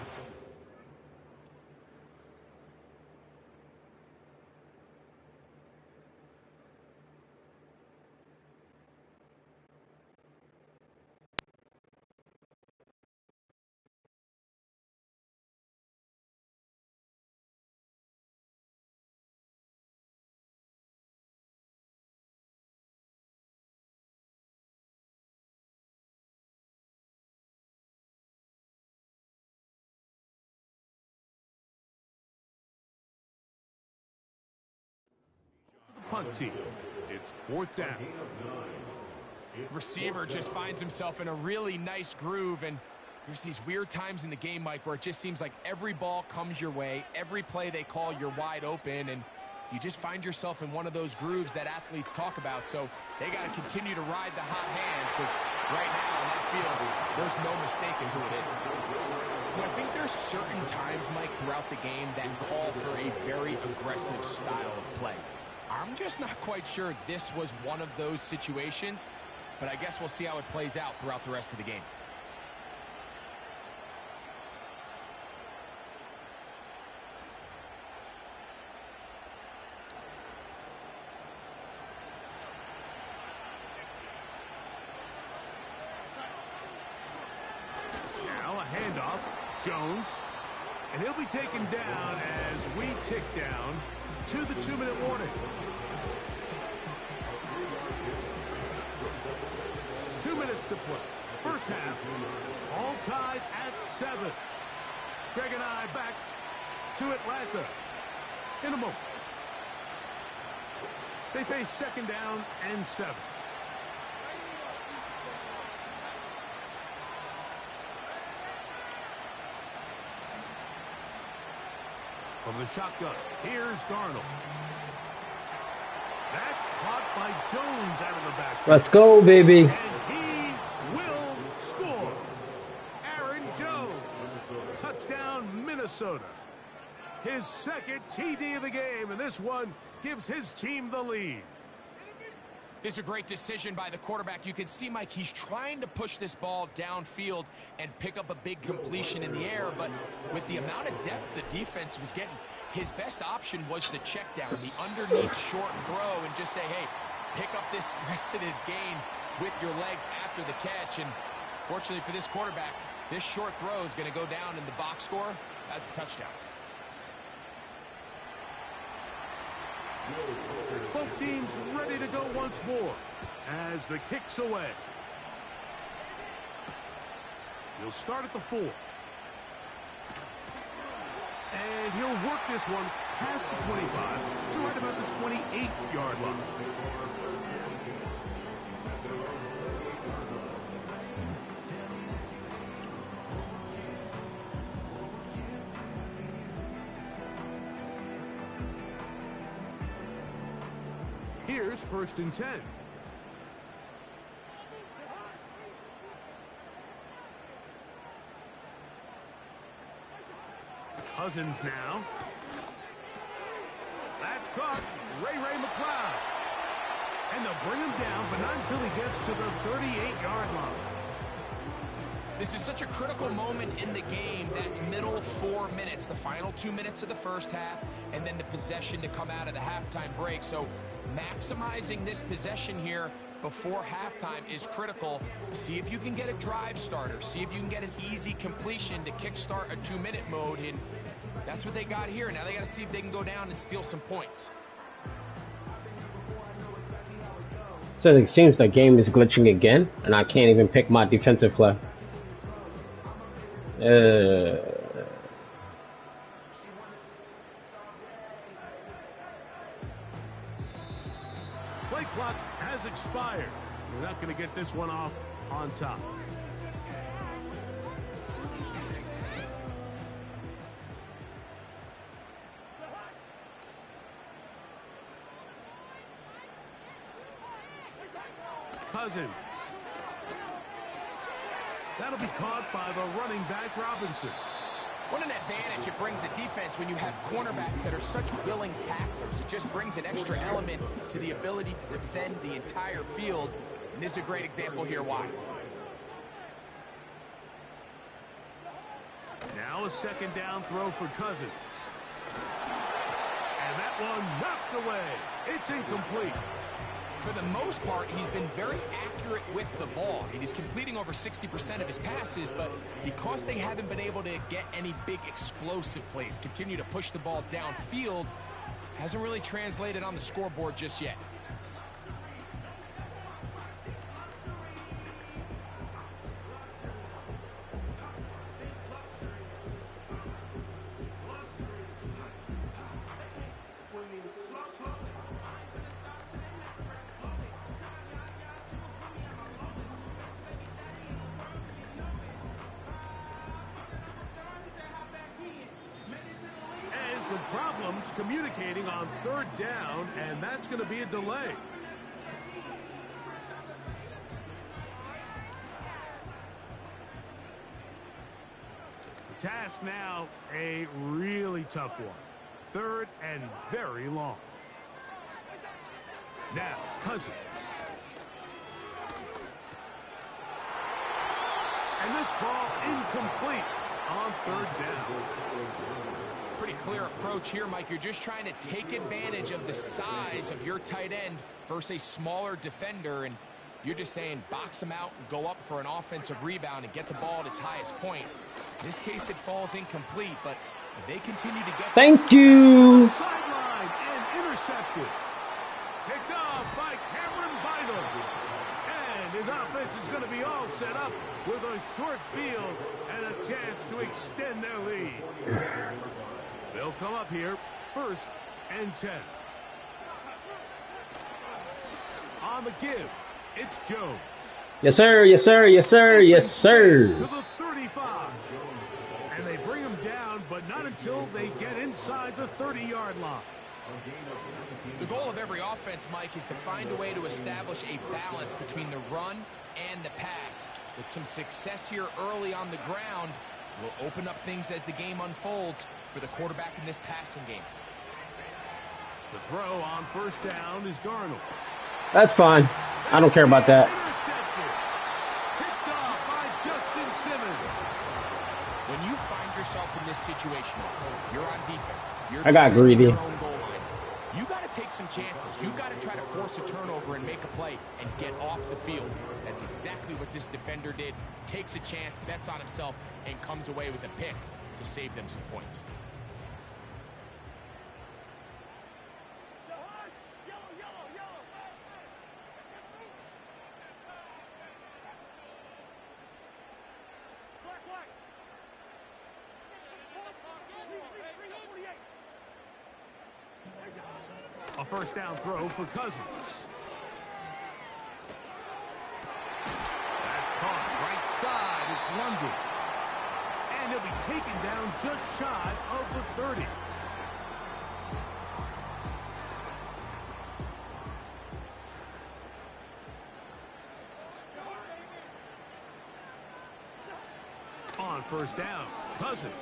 punt team. It's 4th down. Receiver just finds himself in a really nice groove, and there's these weird times in the game, Mike, where it just seems like every ball comes your way, every play they call, you're wide open, and you just find yourself in one of those grooves that athletes talk about. So they got to continue to ride the hot hand, because right now in that field, there's no mistaking who it is. I think there's certain times, Mike, throughout the game that call for a very aggressive style of play. I'm just not quite sure this was one of those situations, but I guess we'll see how it plays out throughout the rest of the game. Now a handoff. Jones And he'll be taken down as we tick down to the 2-minute warning. 2 minutes to play. First half, all tied at 7. Greg and I back to Atlanta in a moment. They face 2nd down and 7. From the shotgun, here's Darnold. That's caught by Jones out of the backfield. Let's go, baby. And he will score. Aaron Jones. Touchdown, Minnesota. His 2nd TD of the game, and this one gives his team the lead. This is a great decision by the quarterback. You can see, Mike, he's trying to push this ball downfield and pick up a big completion in the air, but with the amount of depth the defense was getting, his best option was the check down, the underneath short throw, and just say, hey, pick up this rest of this gain with your legs after the catch. And fortunately for this quarterback, this short throw is going to go down in the box score as a touchdown. Both teams ready to go once more as the kick's away. He'll start at the 4. And he'll work this one past the 25 to right about the 28-yard line. Here's 1st and 10. Cousins now. That's caught. Ray McLeod. And they'll bring him down, but not until he gets to the 38-yard line. This is such a critical moment in the game, that middle 4 minutes, the final 2 minutes of the first half, and then the possession to come out of the halftime break. So maximizing this possession here before halftime is critical. See if you can get a drive starter. See if you can get an easy completion to kickstart a 2-minute mode, and that's what they got here. Now they got to see if they can go down and steal some points. So it seems the game is glitching again, and I can't even pick my defensive play. Play clock has expired. We're not going to get this one off on top. Cousins. That'll be caught by the running back, Robinson. What an advantage it brings a defense when you have cornerbacks that are such willing tacklers. It just brings an extra element to the ability to defend the entire field. And this is a great example here why. Now a 2nd down throw for Cousins. And that one knocked away. It's incomplete. For the most part, he's been very accurate with the ball. I mean, he's completing over 60% of his passes, but because they haven't been able to get any big explosive plays, continue to push the ball downfield, hasn't really translated on the scoreboard just yet. Some problems communicating on 3rd down, and that's going to be a delay. The task now, a really tough one. 3rd and very long. Now, Cousins. And this ball incomplete on 3rd down. Pretty clear approach here, Mike. You're just trying to take advantage of the size of your tight end versus a smaller defender, and you're just saying box him out and go up for an offensive rebound and get the ball at its highest point. In this case, it falls incomplete, but If they continue to get... Thank you. Sideline and intercepted. Picked off by Cameron Bynum. And his offense is going to be all set up with a short field and a chance to extend their lead. They'll come up here, 1st and 10. On the give, it's Jones. Yes, sir. Yes, sir. Yes, sir. Yes, sir. To the 35. And they bring him down, but not until they get inside the 30-yard line. The goal of every offense, Mike, is to find a way to establish a balance between the run and the pass. With some success here early on the ground, will open up things as the game unfolds for the quarterback in this passing game. To throw on 1st down is Darnold. That's fine. I don't care about that. Intercepted. Picked off by Justin Simmons. When you find yourself in this situation, you're on defense. You're I got defending greedy. your own goal line. You got to take some chances. You got to try to force a turnover and make a play and get off the field. That's exactly what this defender did. Takes a chance, bets on himself, and comes away with a pick to save them some points. A 1st down throw for Cousins. That's caught right side. It's London. And he'll be taken down just shy of the 30. On 1st down, Cousins.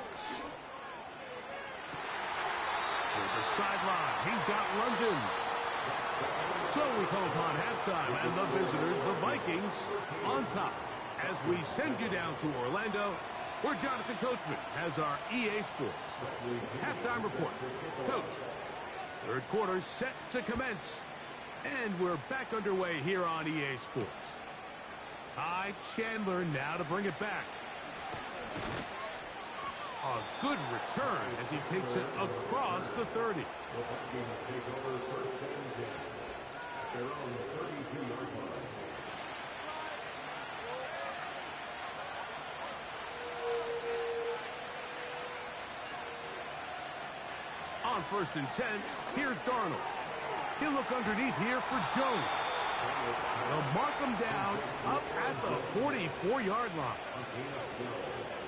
To the sideline, he's got London. So we come upon halftime, and the visitors, the Vikings, on top. As we send you down to Orlando, where Jonathan Coachman has our EA Sports halftime report. Coach, 3rd quarter set to commence, and we're back underway here on EA Sports. Ty Chandler now to bring it back. A good return as he takes it across the 30. On 1st and 10, here's Darnold. He'll look underneath here for Jones. They'll mark him down up at the 44-yard line.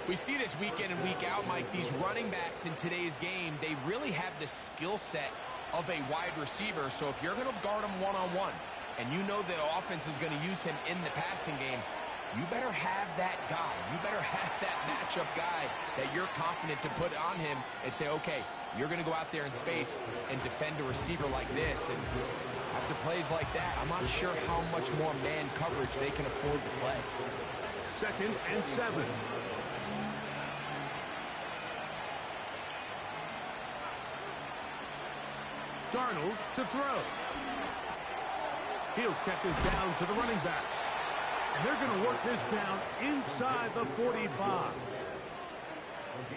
We see this week in and week out, Mike. These running backs in today's game, they really have the skill set of a wide receiver. So if you're going to guard him one-on-one, and you know the offense is going to use him in the passing game, you better have that guy. You better have that matchup guy that you're confident to put on him and say, okay, you're going to go out there in space and defend a receiver like this. And after plays like that, I'm not sure how much more man coverage they can afford to play. 2nd and 7. Darnold to throw. He'll check this down to the running back. And they're going to work this down inside the 45.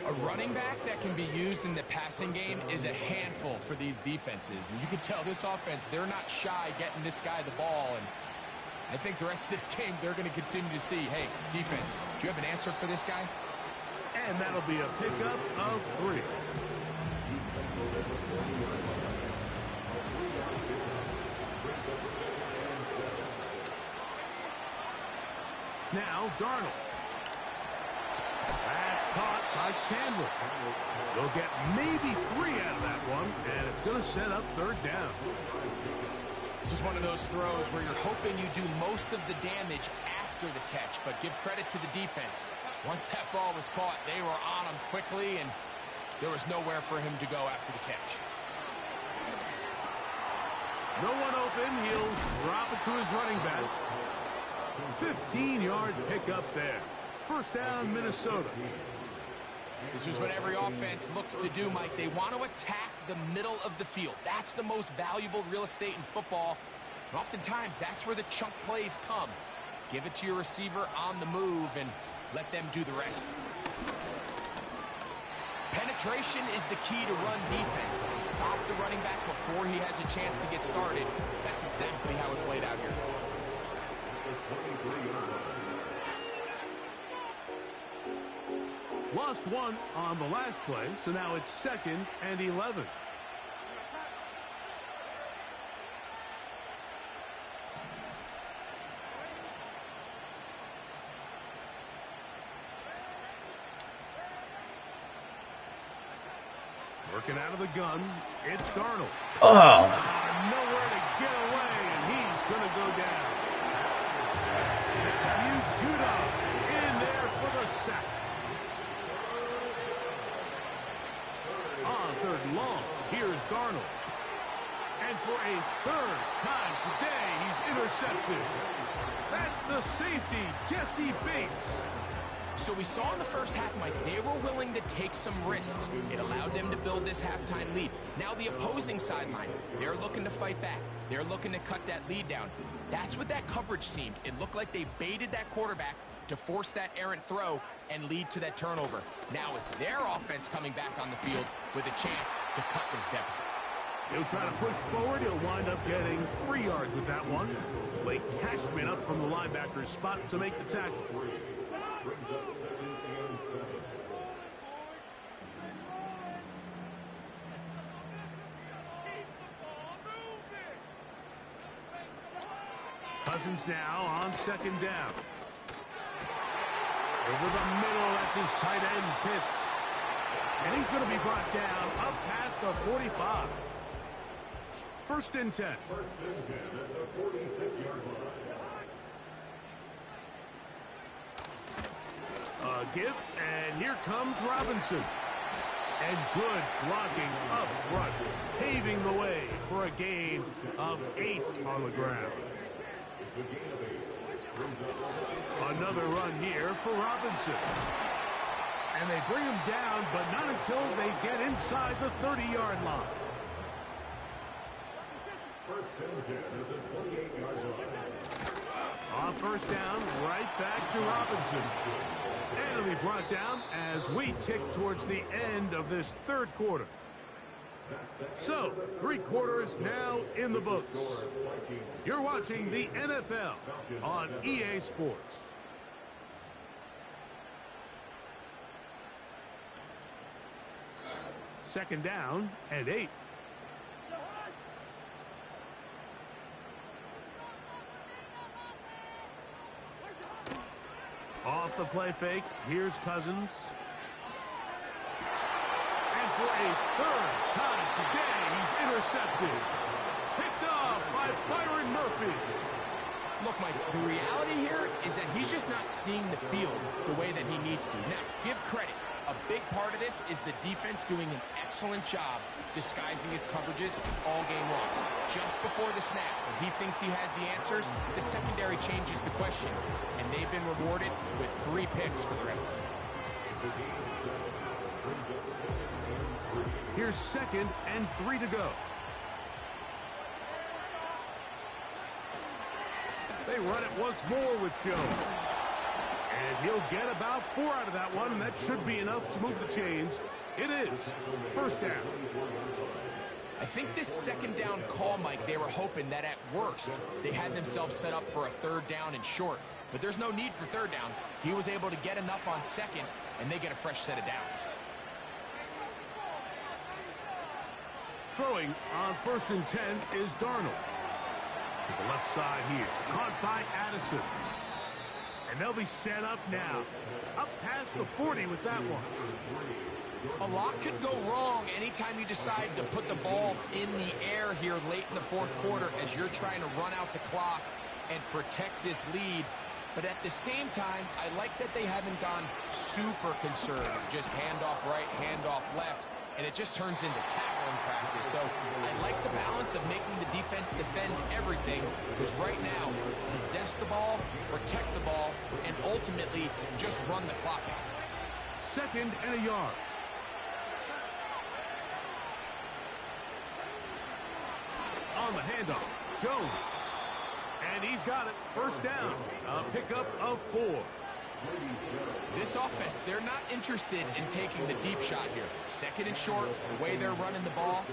A running back that can be used in the passing game is a handful for these defenses. And you can tell this offense, they're not shy getting this guy the ball. And I think the rest of this game, they're going to continue to see, hey, defense, do you have an answer for this guy? And that'll be a pickup of 3. Now, Darnold. That's caught by Chandler. They'll get maybe 3 out of that one, and it's going to set up 3rd down. This is one of those throws where you're hoping you do most of the damage after the catch, but give credit to the defense. Once that ball was caught, they were on him quickly, and there was nowhere for him to go after the catch. No one open. He'll drop it to his running back. 15-yard pickup there. 1st down, Minnesota. This is what every offense looks to do, Mike. They want to attack the middle of the field. That's the most valuable real estate in football. And oftentimes, that's where the chunk plays come. Give it to your receiver on the move and let them do the rest. Penetration is the key to run defense. Stop the running back before he has a chance to get started. That's exactly how it played out here. Lost one on the last play, so now it's 2nd and 11. Working out of the gun, it's Darnold. Oh. Nowhere to get away, and he's going to go down. Matthew Judon in there for the sack. On 3rd and long, here's Darnold. And for a 3rd time today, he's intercepted. That's the safety, Jesse Bates. So we saw in the first half, Mike, they were willing to take some risks. It allowed them to build this halftime lead. Now the opposing sideline, they're looking to fight back. They're looking to cut that lead down. That's what that coverage seemed. It looked like they baited that quarterback to force that errant throw and lead to that turnover. Now it's their offense coming back on the field with a chance to cut this deficit. He'll try to push forward. He'll wind up getting 3 yards with that one. Blake Cashman up from the linebacker's spot to make the tackle. Cousins now on 2nd down. Over the middle, that's his tight end, Pitts. And he's going to be brought down up past the 45. 1st and 10. A give, and here comes Robinson. And good blocking up front, paving the way for a gain of 8 on the ground. Another run here for Robinson. And they bring him down, but not until they get inside the 30-yard line. On 1st down, right back to Robinson. And it'll be brought down as we tick towards the end of this 3rd quarter. So, 3 quarters now in the books. You're watching the NFL on EA Sports. Second down and 8. Off the play fake, here's Cousins. And for a 3rd time today, he's intercepted. Picked off by Byron Murphy. Look, Mike, the reality here is that he's just not seeing the field the way that he needs to. Now, give credit. A big part of this is the defense doing an excellent job disguising its coverages all game long. Just before the snap, when he thinks he has the answers, the secondary changes the questions, and they've been rewarded with 3 picks for their effort. Here's 2nd and 3 to go. They run it once more with Jones. And he'll get about 4 out of that one, and that should be enough to move the chains. It is 1st down. I think this 2nd down call, Mike, they were hoping that at worst they had themselves set up for a 3rd down and short. But there's no need for 3rd down. He was able to get enough on 2nd, and they get a fresh set of downs. Throwing on 1st and 10 is Darnold. To the left side here. Caught by Addison. And they'll be set up now. Up past the 40 with that one. A lot could go wrong anytime you decide to put the ball in the air here late in the 4th quarter as you're trying to run out the clock and protect this lead. But at the same time, I like that they haven't gone super conservative. Just handoff right, handoff left. And it just turns into tackling practice. So I like the balance of making the defense defend everything, because right now, possess the ball, protect the ball, and ultimately just run the clock out. 2nd and a yard. On the handoff, Jones. And he's got it. 1st down. A pickup of 4. This offense, they're not interested in taking the deep shot here. Second and short, the way they're running the ball,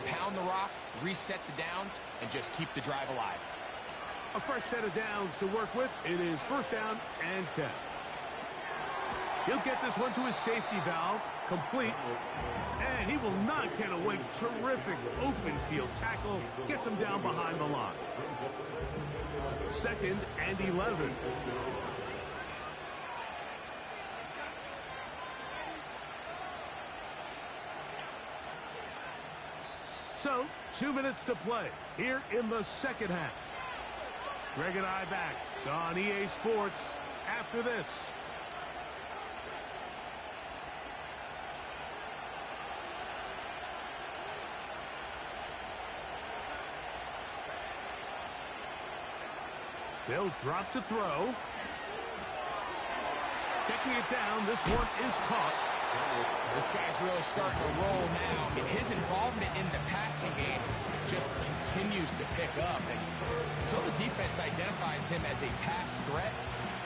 pound the rock, reset the downs, and just keep the drive alive. A fresh set of downs to work with. It is first down and 10. He'll get this one to his safety valve, complete. And he will not get away. Terrific open field tackle. Gets him down behind the line. Second and 11. So, 2 minutes to play here in the second half. Greg and I back on EA Sports after this. They'll drop to throw. Checking it down. This one is caught. This guy's really starting to roll now. And his involvement in the passing game just continues to pick up. And until the defense identifies him as a pass threat,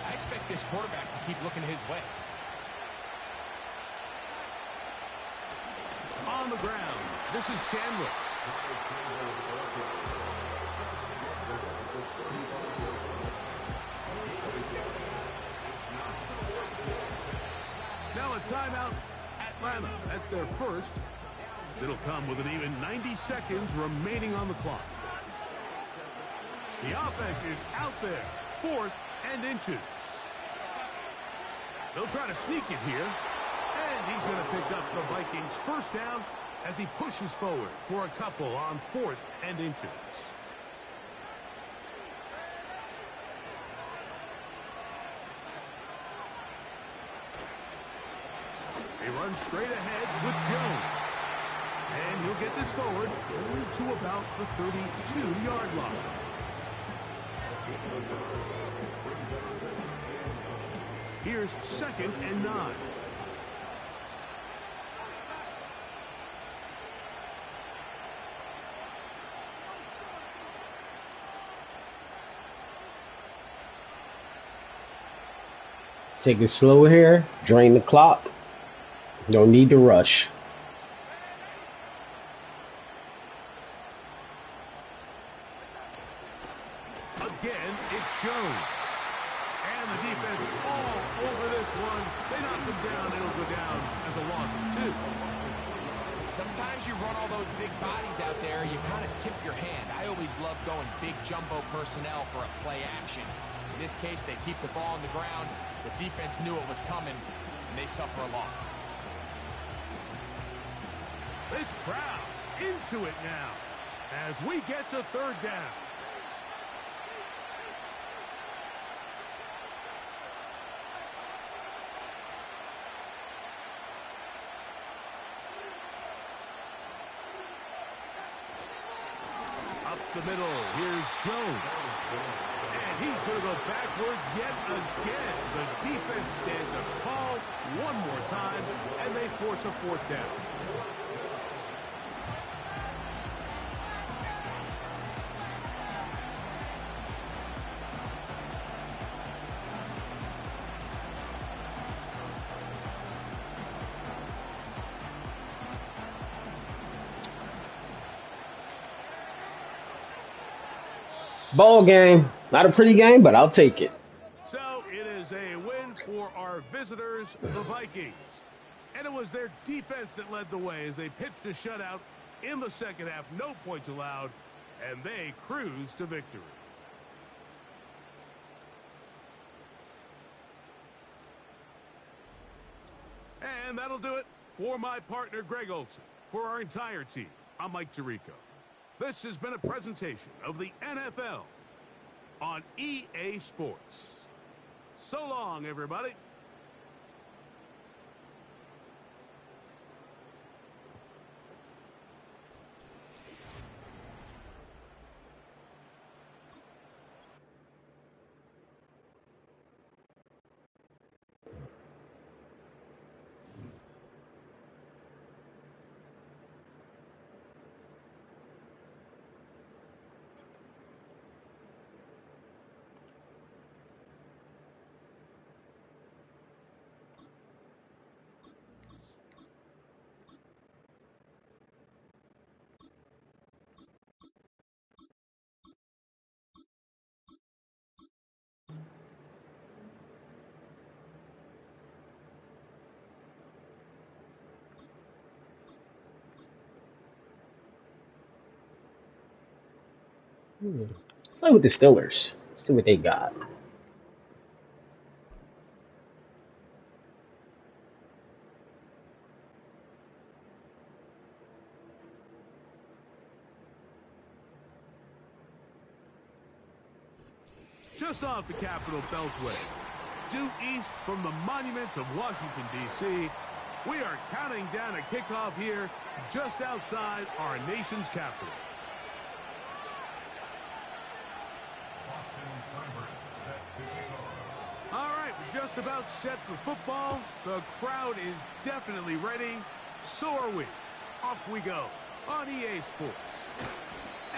I expect this quarterback to keep looking his way. On the ground, this is Chandler. Now a timeout, Atlanta. That's their first. It'll come with an even 90 seconds remaining on the clock. The offense is out there. 4th and inches. They'll try to sneak it here. And he's going to pick up the Vikings' first down as he pushes forward for a couple on 4th and inches. They run straight ahead with Jones. And he'll get this forward only to about the 32-yard line. Here's 2nd and 9. Take it slow here. Drain the clock. No need to rush. Again, it's Jones. And the defense all over this one. They knock him down. It'll go down as a loss of 2. Sometimes you run all those big bodies out there, you kind of tip your hand. I always love going big jumbo personnel for a play action. In this case, they keep the ball on the ground. The defense knew it was coming, and they suffer a loss. This crowd into it now as we get to 3rd down. Up the middle, here's Jones. And he's going to go backwards yet again. The defense stands up tall one more time, and they force a 4th down. Ball game. Not a pretty game, but I'll take it. So it is a win for our visitors, the Vikings. And it was their defense that led the way as they pitched a shutout in the second half. No points allowed, and they cruised to victory. And that'll do it for my partner, Greg Olson. For our entire team, I'm Mike Tirico. This has been a presentation of the NFL on EA Sports. So long, everybody. Let's play with the Steelers. See what they got. Just off the Capitol Beltway, due east from the monuments of Washington, D.C., we are counting down a kickoff here just outside our nation's capital. All right, we're just about set for football. The crowd is definitely ready. So are we. Off we go on EA Sports.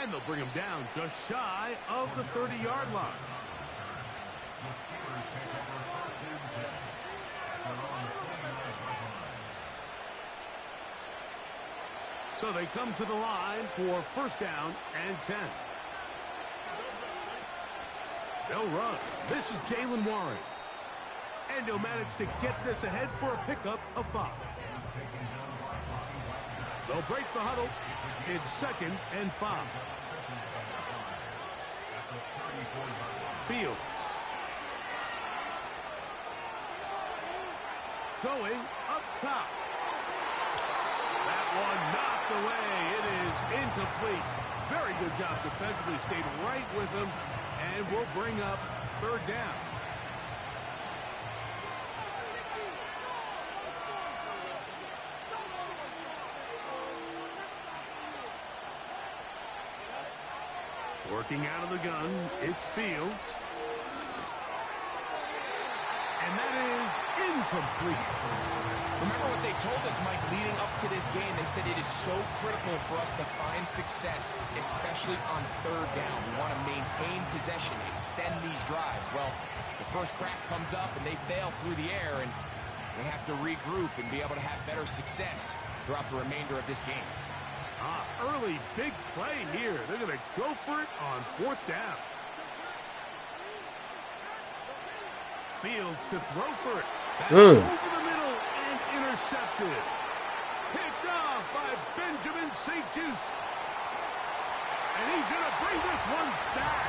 And they'll bring them down just shy of the 30-yard line. So they come to the line for first down and 10. They'll run. This is Jaylen Warren. And he'll manage to get this ahead for a pickup of 5. They'll break the huddle. It's 2nd and 5. Fields. Going up top. That one knocked away. It is incomplete. Very good job defensively. Stayed right with him. And will bring up 3rd down. Working out of the gun, it's Fields. And that is incomplete. Remember what they told us, Mike, leading up to this game. They said it is so critical for us to find success, especially on 3rd down. We want to maintain possession, extend these drives. Well, the first crack comes up and they fail through the air, and they have to regroup and be able to have better success throughout the remainder of this game. Early big play here. They're going to go for it on 4th down. Fields to throw for it. That's over the middle and intercepted. Picked off by Benjamin St-Juste. And he's going to bring this one back.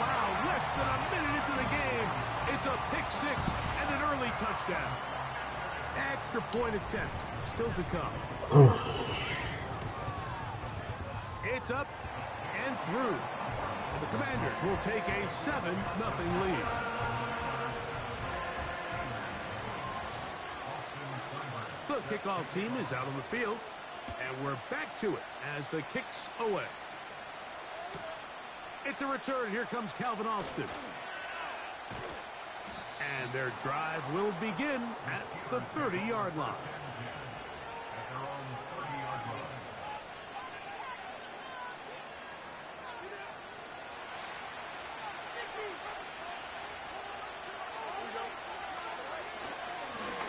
Wow, less than a minute into the game. It's a pick 6 and an early touchdown. Extra point attempt still to come. It's up and through. And the Commanders will take a 7-0 lead. The kickoff team is out on the field. And we're back to it as the kick's away. It's a return. Here comes Calvin Austin. And their drive will begin at the 30-yard line.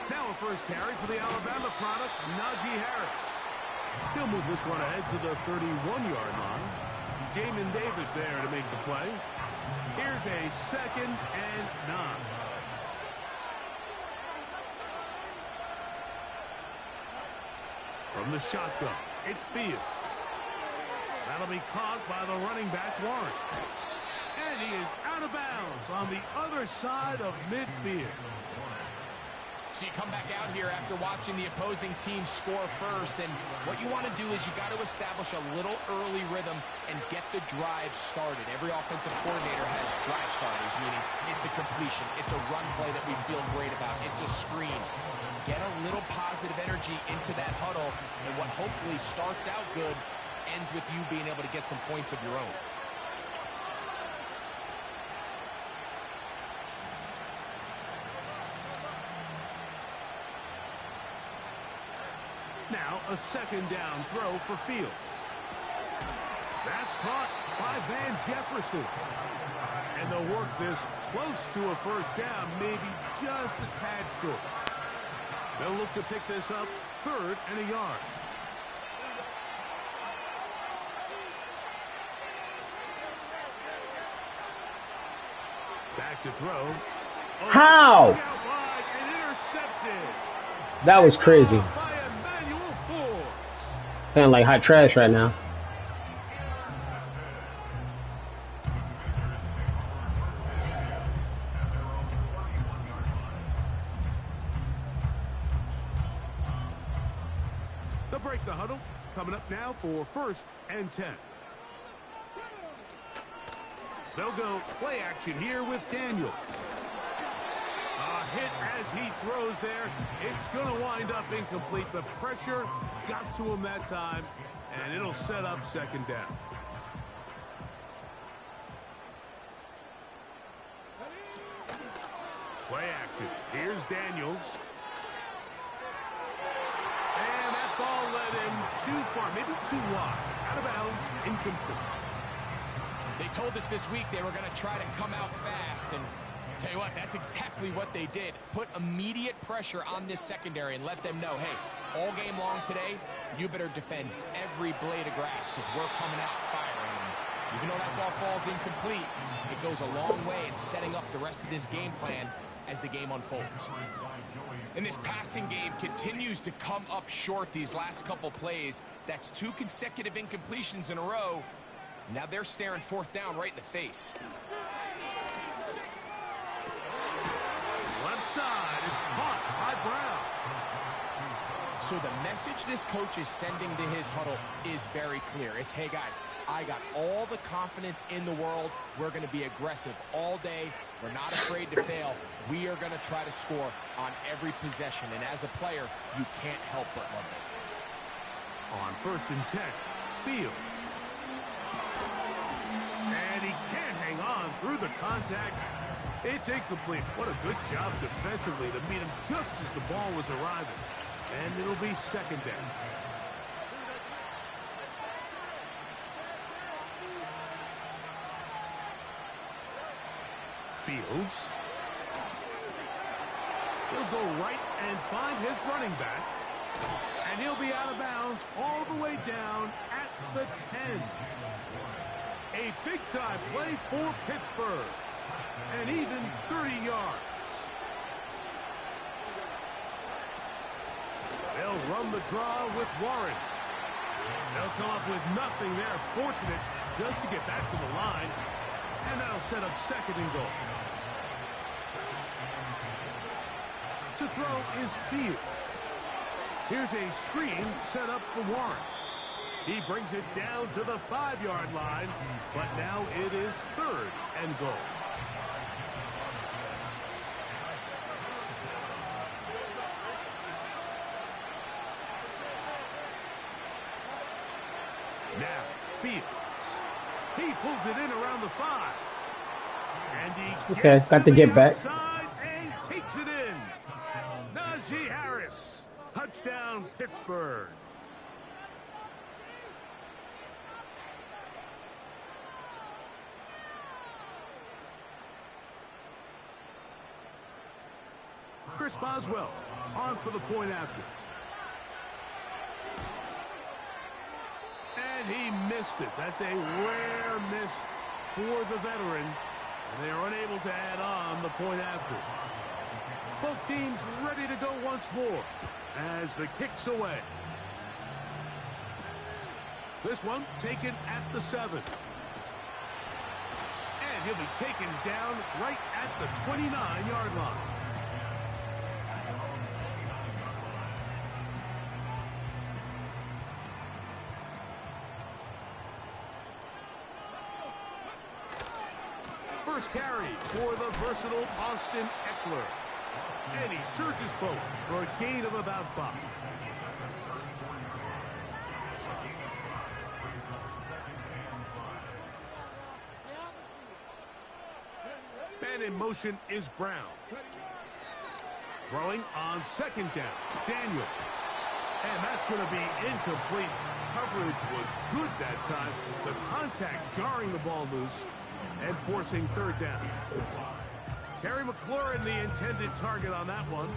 Now a first carry for the Alabama product, Najee Harris. He'll move this one ahead to the 31-yard line. Jamin Davis there to make the play. Here's a 2nd and 9. From the shotgun, it's Fields. That'll be caught by the running back, Warren. And he is out of bounds on the other side of midfield. So you come back out here after watching the opposing team score first, and what you want to do is you got to establish a little early rhythm and get the drive started. Every offensive coordinator has drive starters, meaning it's a completion, it's a run play that we feel great about, it's a screen. Get a little positive energy into that huddle, and what hopefully starts out good ends with you being able to get some points of your own. Now a 2nd down throw for Fields. That's caught by Van Jefferson. And they'll work this close to a first down, maybe just a tad short. They'll look to pick this up 3rd and a yard. Back to throw. How? And intercepted. That was crazy. Feeling like hot trash right now. break the huddle. Coming up now for 1st and 10. They'll go play action here with Daniel. A hit as he throws there. It's going to wind up incomplete. The pressure got to him that time, and it'll set up 2nd down. Play action. Here's Daniels. And that ball led him too far, maybe too wide. Out of bounds, incomplete. They told us this week they were going to try to come out fast, and tell you what, that's exactly what they did. Put immediate pressure on this secondary and let them know, hey, all game long today, you better defend every blade of grass because we're coming out firing. And even though that ball falls incomplete, it goes a long way in setting up the rest of this game plan as the game unfolds. And this passing game continues to come up short these last couple plays. That's 2 consecutive incompletions in a row. Now they're staring 4th down right in the face. Left side, it's caught by Brown. So the message this coach is sending to his huddle is very clear. It's, hey guys, I got all the confidence in the world. We're going to be aggressive all day. We're not afraid to fail. We are going to try to score on every possession. And as a player, you can't help but love it. On 1st and 10, Fields. And he can't hang on through the contact. It's incomplete. What a good job defensively to meet him just as the ball was arriving. And it'll be 2nd down. Fields. He'll go right and find his running back. And he'll be out of bounds all the way down at the 10. A big-time play for Pittsburgh. And even 30 yards. They'll run the draw with Warren. They'll come up with nothing there. Fortunate just to get back to the line. And that'll set up 2nd and goal. To throw is Fields. Here's a screen set up for Warren. He brings it down to the 5-yard line, but now it is 3rd and goal. Now, Fields. He pulls it in around the 5. And he gets got to get back. Outside and takes it in. Najee Harris. Touchdown, Pittsburgh. Chris Boswell on for the point after. And he missed it. That's a rare miss for the veteran. And they are unable to add on the point after. Both teams ready to go once more as the kick's away. This one taken at the 7. And he'll be taken down right at the 29-yard line. First carry for the versatile Austin Eckler. And he surges forward for a gain of about 5. And in motion is Brown. Throwing on 2nd down, Daniel. And that's going to be incomplete. Coverage was good that time. The contact jarring the ball loose and forcing 3rd down. Terry McLaurin, the intended target on that one.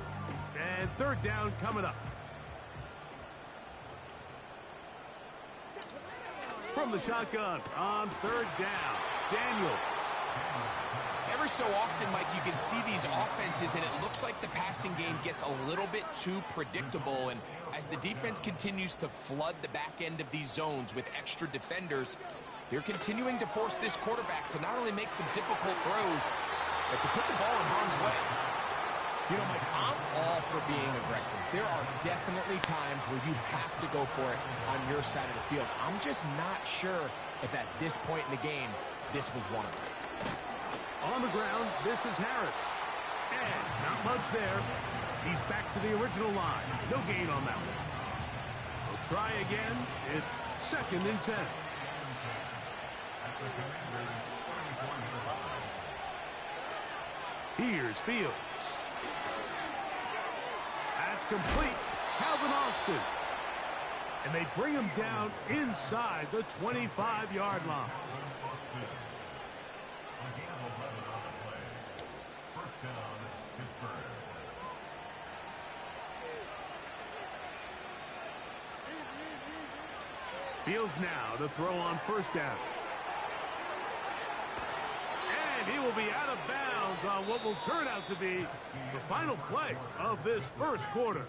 And 3rd down coming up. From the shotgun on 3rd down, Daniels. Every so often, Mike, you can see these offenses, and it looks like the passing game gets a little bit too predictable. And as the defense continues to flood the back end of these zones with extra defenders, they're continuing to force this quarterback to not only make some difficult throws, but to put the ball in harm's way. You know, Mike, I'm all for being aggressive. There are definitely times where you have to go for it on your side of the field. I'm just not sure if at this point in the game, this was one of them. On the ground, this is Harris. And not much there. He's back to the original line. No gain on that one. We'll try again. It's 2nd and 10. Here's Fields. That's complete. Calvin Austin. And they bring him down inside the 25-yard line. Fields now to throw on 1st down. And he will be out of bounds on what will turn out to be the final play of this 1st quarter.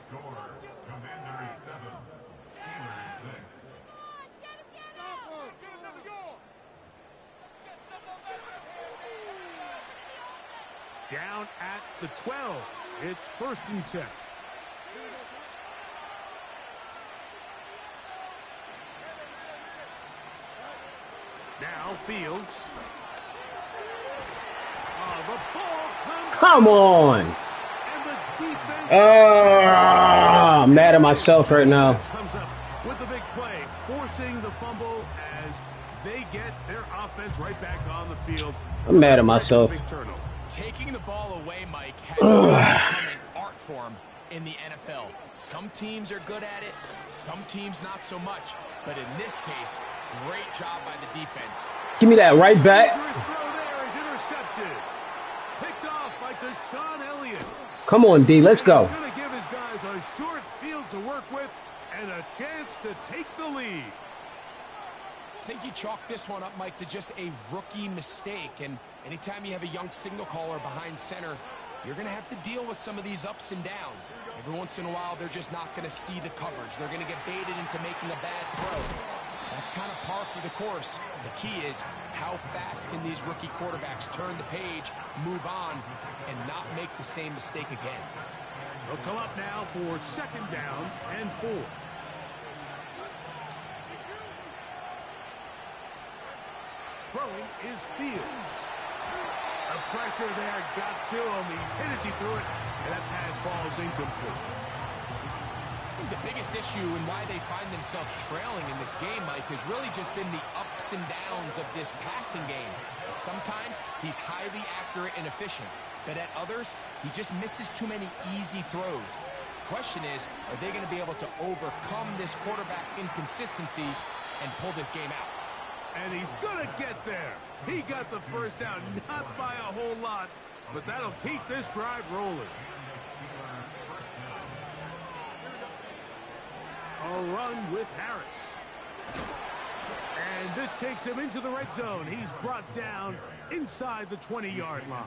Down at the 12. It's 1st and 10. Now Fields. The ball comes. Come on. And the defense. I'm mad at myself right now. Comes up with the big play, forcing the fumble as they get their offense right back on the field. I'm mad at myself. Big turnover. Taking the ball away, Mike, has really become an art form in the NFL. Some teams are good at it, some teams not so much. But in this case, great job by the defense. Give me that right back. Dangerous throw there is intercepted. Picked off by Deshaun Elliott. Come on, D. Let's go. He's going to give his guys a short field to work with and a chance to take the lead. I think you chalk this one up, Mike, to just a rookie mistake. And anytime you have a young signal caller behind center, you're going to have to deal with some of these ups and downs. Every once in a while, they're just not going to see the coverage. They're going to get baited into making a bad throw. That's kind of par for the course. The key is how fast can these rookie quarterbacks turn the page, move on, and not make the same mistake again. They'll come up now for 2nd down and 4. Throwing is Fields. The pressure there got to him. He's hit as he threw it, and that pass falls incomplete. I think the biggest issue and why they find themselves trailing in this game, Mike, has really just been the ups and downs of this passing game. And sometimes he's highly accurate and efficient, but at others, he just misses too many easy throws. Question is, are they going to be able to overcome this quarterback inconsistency and pull this game out? And he's going to get there. He got the 1st down, not by a whole lot, but that'll keep this drive rolling. A run with Harris. And this takes him into the red zone. He's brought down inside the 20-yard line.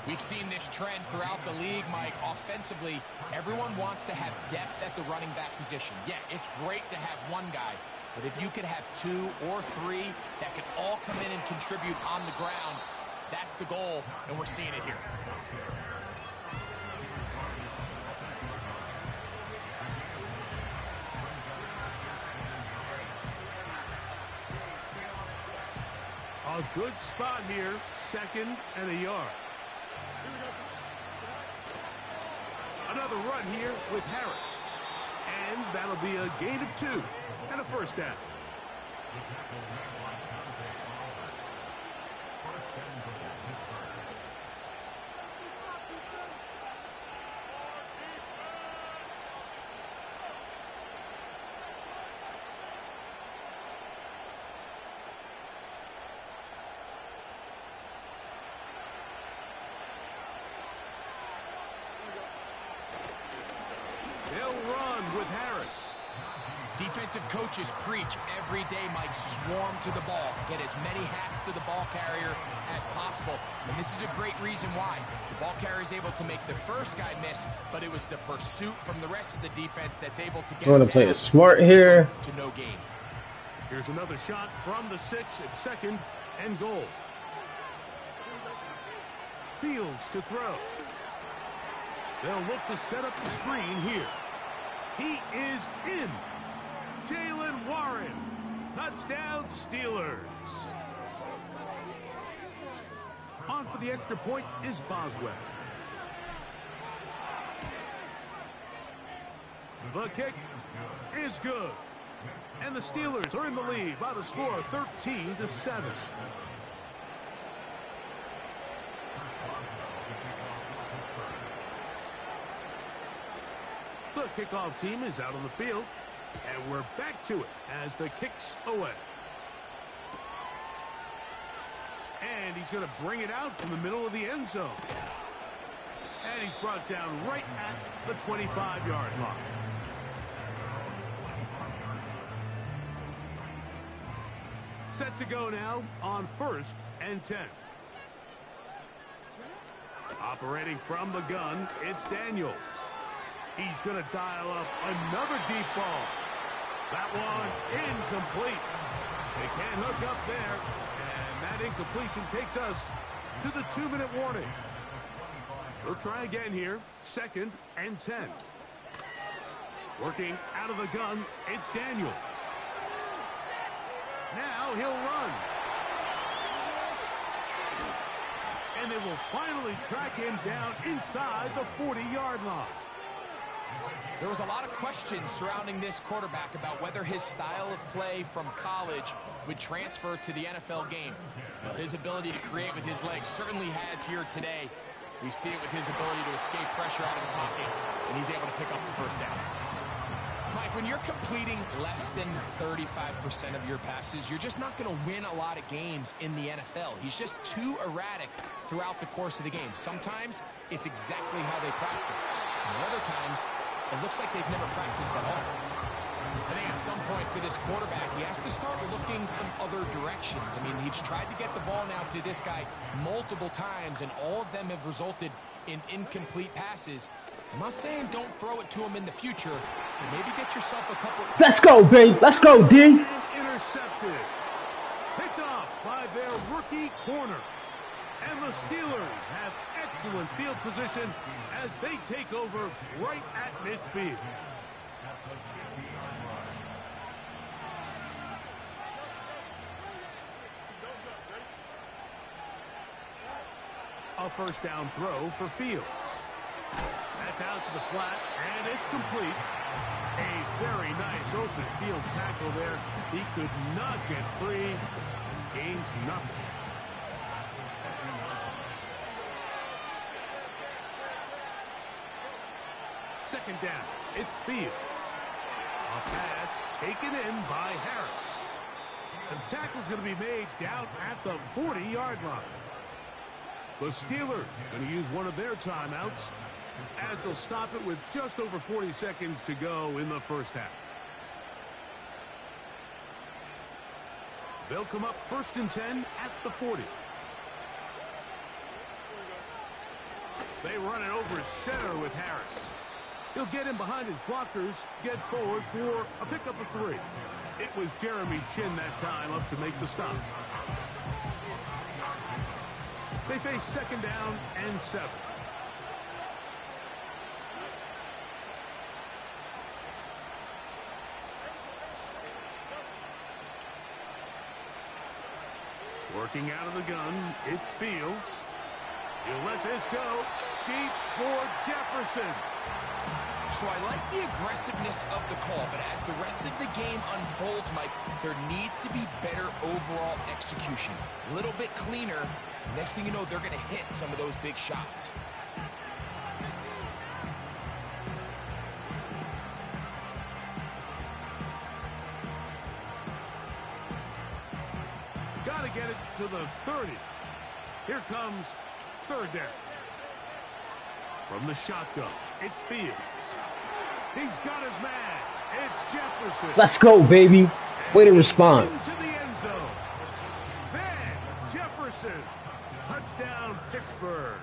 We've seen this trend throughout the league, Mike. Offensively, everyone wants to have depth at the running back position. Yeah, it's great to have one guy, but if you could have 2 or 3 that could all come in and contribute on the ground, that's the goal, and we're seeing it here. A good spot here, 2nd and a yard. Another run here with Harris. And that'll be a gain of 2 and a 1st down. They'll run with Harris. Defensive coaches preach every day, Mike, swarm to the ball. Get as many hats to the ball carrier as possible. And this is a great reason why. The ball carrier is able to make the first guy miss, but it was the pursuit from the rest of the defense that's able to get I want to play it smart here. to no gain. Here's another shot from the 6 at 2nd and goal. Fields to throw. They'll look to set up the screen here. He is in. Jaylen Warren. Touchdown, Steelers. On for the extra point is Boswell. The kick is good. And the Steelers are in the lead by the score of 13-7. The kickoff team is out on the field. And we're back to it as the kick's away. And he's going to bring it out from the middle of the end zone. And he's brought down right at the 25-yard line. Set to go now on 1st and 10. Operating from the gun, it's Daniels. He's going to dial up another deep ball. That one incomplete. They can't hook up there. And that incompletion takes us to the 2-minute warning. We'll try again here. 2nd and 10. Working out of the gun, it's Daniels. Now he'll run. And they will finally track him down inside the 40-yard line. There was a lot of questions surrounding this quarterback about whether his style of play from college would transfer to the NFL game. Well, his ability to create with his legs certainly has here today. We see it with his ability to escape pressure out of the pocket, and he's able to pick up the first down. Mike, when you're completing less than 35% of your passes, you're just not going to win a lot of games in the NFL. He's just too erratic throughout the course of the game. Sometimes it's exactly how they practice. And other times, it looks like they've never practiced at all. I think at some point for this quarterback, he has to start looking some other directions. I mean, he's tried to get the ball now to this guy multiple times, and all of them have resulted in incomplete passes. I'm not saying don't throw it to him in the future, but maybe get yourself a couple. Let's go, babe. Let's go, D. Intercepted. Picked off by their rookie corner. And the Steelers have excellent field position as they take over right at midfield. A first down throw for Fields. That's out to the flat, and it's complete. A very nice open field tackle there. He could not get free and gains nothing. Second down, it's Fields. A pass taken in by Harris. The tackle's going to be made down at the 40-yard line. The Steelers going to use one of their timeouts as they'll stop it with just over 40 seconds to go in the first half. They'll come up 1st and 10 at the 40. They run it over center with Harris. He'll get in behind his blockers, get forward for a pickup of 3. It was Jeremy Chin that time up to make the stop. They face 2nd down and 7. Working out of the gun, it's Fields. He'll let this go deep for Jefferson. So I like the aggressiveness of the call, but as the rest of the game unfolds, Mike, there needs to be better overall execution. A little bit cleaner. Next thing you know, they're going to hit some of those big shots. Got to get it to the 30. Here comes 3rd down. From the shotgun, it's Fields. He's got his man. It's Jefferson. Let's go, baby. Way to respond. Into the end zone. Then Jefferson. Touchdown, Pittsburgh.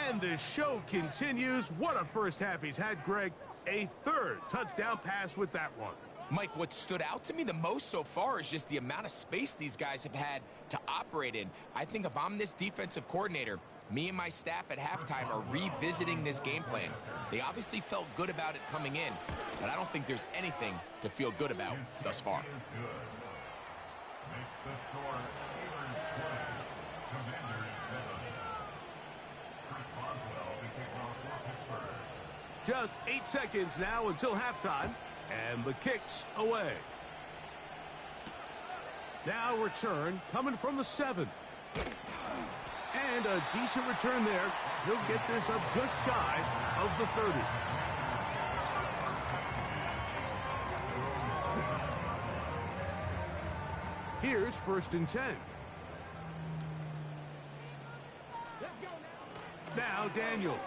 And the show continues. What a first half he's had, Greg. A 3rd touchdown pass with that one. Mike, what stood out to me the most so far is just the amount of space these guys have had to operate in. I think if I'm this defensive coordinator, Me and my staff at halftime are revisiting this game plan. They obviously felt good about it coming in, but I don't think there's anything to feel good about thus far. Just 8 seconds now until halftime, and the kick's away. Now return coming from the 7. And a decent return there. He'll get this up just shy of the 30. Here's 1st and 10. Now Daniels.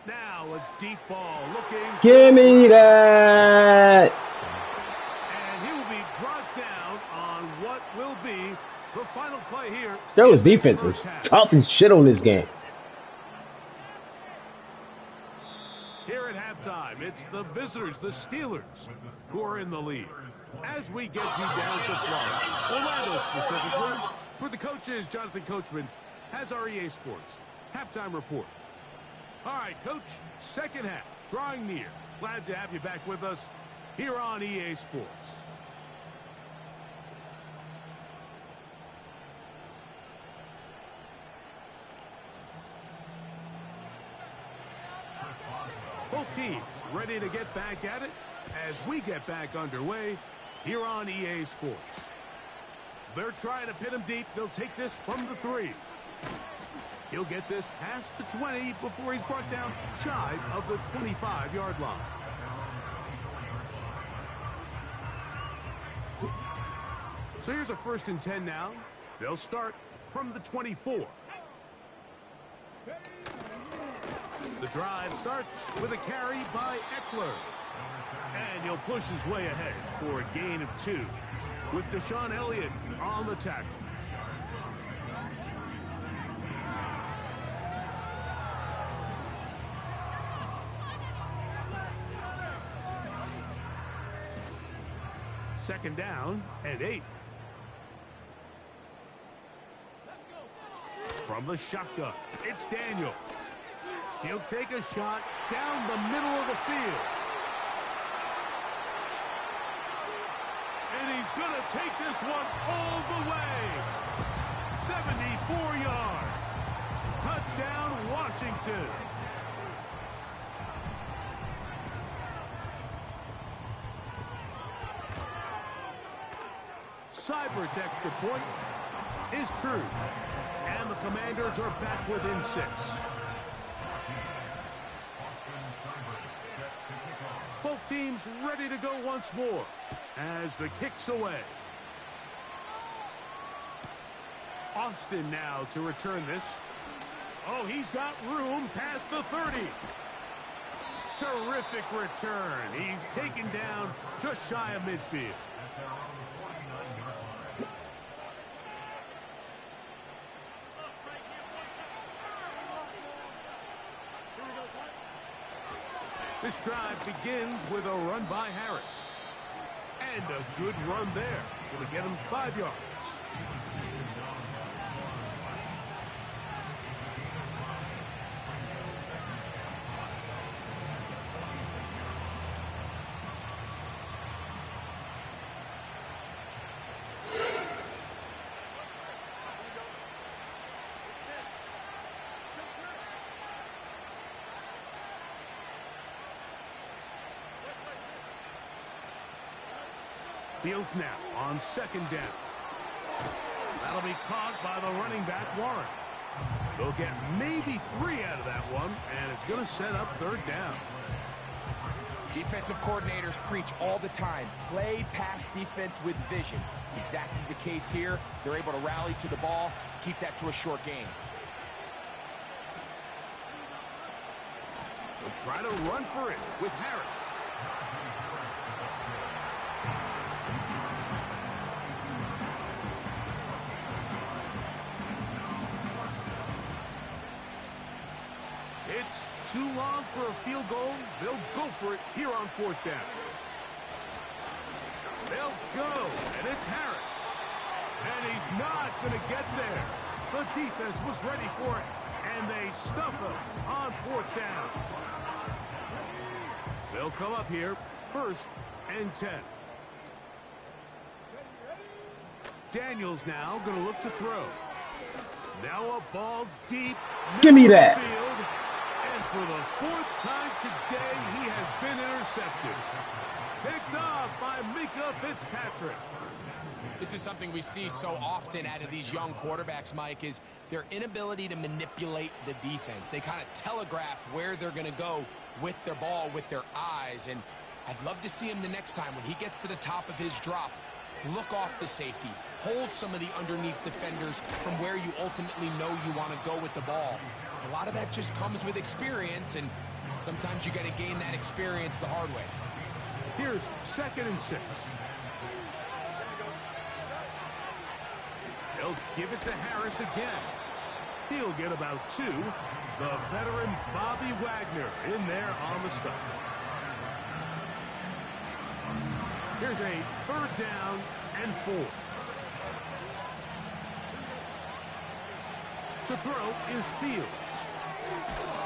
Now a deep ball looking. Give me that. And he will be brought down on what will be the final play here. Steelers defense is tough as shit on this game. Here at halftime, it's the visitors, the Steelers, who are in the lead. As we get you down to Florida, Orlando specifically, for the coaches, Jonathan Coachman has our EA Sports halftime report. All right, Coach, second half, drawing near. Glad to have you back with us here on EA Sports. Both teams ready to get back at it as we get back underway here on EA Sports. They're trying to pin him deep. They'll take this from the 3. He'll get this past the 20 before he's brought down shy of the 25-yard line. So here's a 1st and 10 now. They'll start from the 24. The drive starts with a carry by Eckler. And he'll push his way ahead for a gain of 2 with Deshaun Elliott on the tackle. Second down and 8. From the shotgun, it's Daniels. He'll take a shot down the middle of the field. And he's going to take this one all the way. 74 yards. Touchdown, Washington. Seibert's extra point is true. And the Commanders are back within 6. Both teams ready to go once more as the kick's away. Austin now to return this. Oh, he's got room past the 30. Terrific return. He's taken down just shy of midfield. This drive begins with a run by Harris. And a good run there. Going to get him 5 yards. Fields now on second down. That'll be caught by the running back, Warren. They'll get maybe 3 out of that one, and it's going to set up third down. Defensive coordinators preach all the time, play pass defense with vision. It's exactly the case here. They're able to rally to the ball, keep that to a short game. They'll try to run for it with Harris. It's too long for a field goal. They'll go for it here on fourth down. They'll go, and it's Harris. And he's not going to get there. The defense was ready for it, and they stuff them on 4th down. They'll come up here, 1st and 10. Daniels now going to look to throw. Now a ball deep. Give me that. Field, and for the 4th time today, he has been intercepted. Picked off by Minkah Fitzpatrick. This is something we see so often out of these young quarterbacks, Mike, is their inability to manipulate the defense. They kind of telegraph where they're going to go with their ball, with their eyes. And I'd love to see him the next time when he gets to the top of his drop. Look off the safety. Hold some of the underneath defenders from where you ultimately know you want to go with the ball. A lot of that just comes with experience, and sometimes you got to gain that experience the hard way. Here's 2nd and 6. They'll give it to Harris again. He'll get about 2. The veteran Bobby Wagner in there on the stop. Here's a 3rd down and 4. To throw is Fields.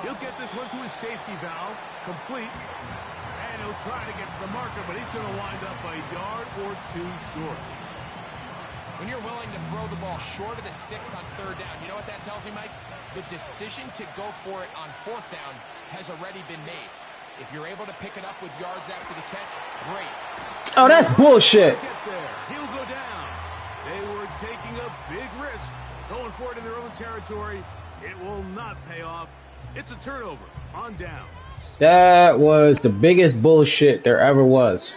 He'll get this one to his safety valve, complete. And he'll try to get to the marker, but he's going to wind up a yard or 2 short. When you're willing to throw the ball short of the sticks on 3rd down, you know what that tells you, Mike? The decision to go for it on 4th down has already been made. If you're able to pick it up with yards after the catch, great. Oh, that's bullshit. Get there. He'll go down. They were taking a big risk, going for it in their own territory. It will not pay off. It's a turnover on downs. That was the biggest bullshit there ever was.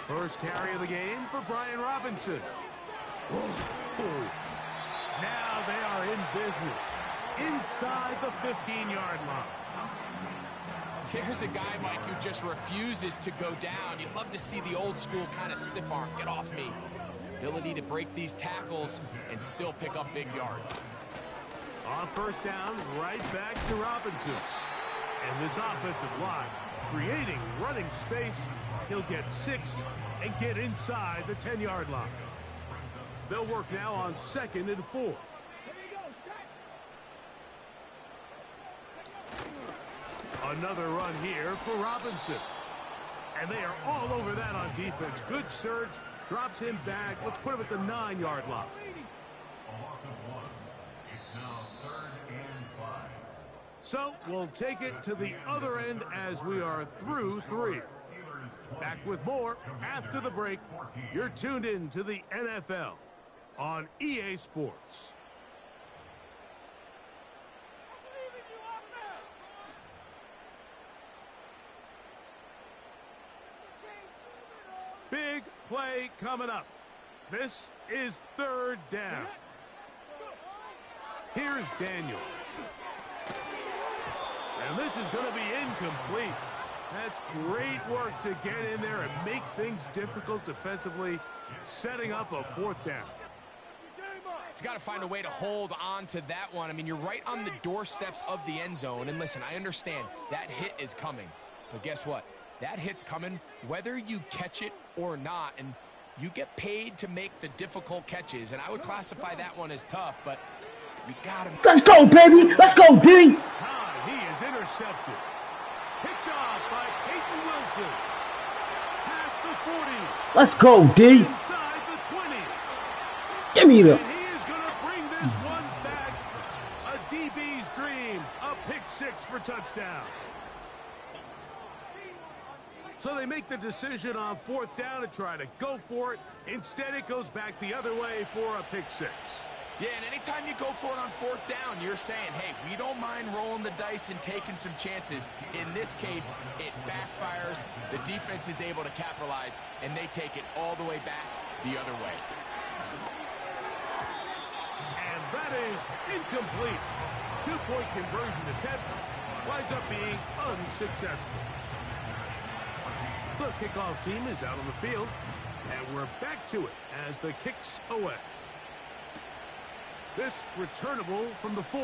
First carry of the game for Brian Robinson. Oh. Now they are in business inside the 15-yard line. Here's a guy, Mike, who just refuses to go down. You'd love to see the old school kind of stiff arm. Get off me. Ability to break these tackles and still pick up big yards. On 1st down, right back to Robinson. And this offensive line creating running space. He'll get 6 and get inside the 10-yard line. They'll work now on 2nd and 4. Another run here for Robinson. And they are all over that on defense. Good surge. Drops him back. Let's put him at the 9-yard line. So we'll take it to the other end as we are through 3. Back with more after the break. You're tuned in to the NFL on EA Sports. Big play coming up. This is 3rd down. Here's Daniels. And this is going to be incomplete. That's great work to get in there and make things difficult defensively, setting up a 4th down. He's got to find a way to hold on to that one. I mean, you're right on the doorstep of the end zone. And listen, I understand that hit is coming. But guess what? That hit's coming whether you catch it or not. And you get paid to make the difficult catches. And I would classify that one as tough, but you got him. Let's go, baby. Let's go, D. He is intercepted. Picked off by Peyton Wilson. Past the 40. Let's go, D. Inside the 20. Give me the. And he is going to bring this one back. A DB's dream. A pick 6 for touchdown. So they make the decision on 4th down to try to go for it. Instead, it goes back the other way for a pick 6. Yeah, and anytime you go for it on 4th down, you're saying, hey, we don't mind rolling the dice and taking some chances. In this case, it backfires. The defense is able to capitalize, and they take it all the way back the other way. And that is incomplete. 2-point conversion attempt winds up being unsuccessful. The kickoff team is out on the field, and we're back to it as the kick's away. This returnable from the 4.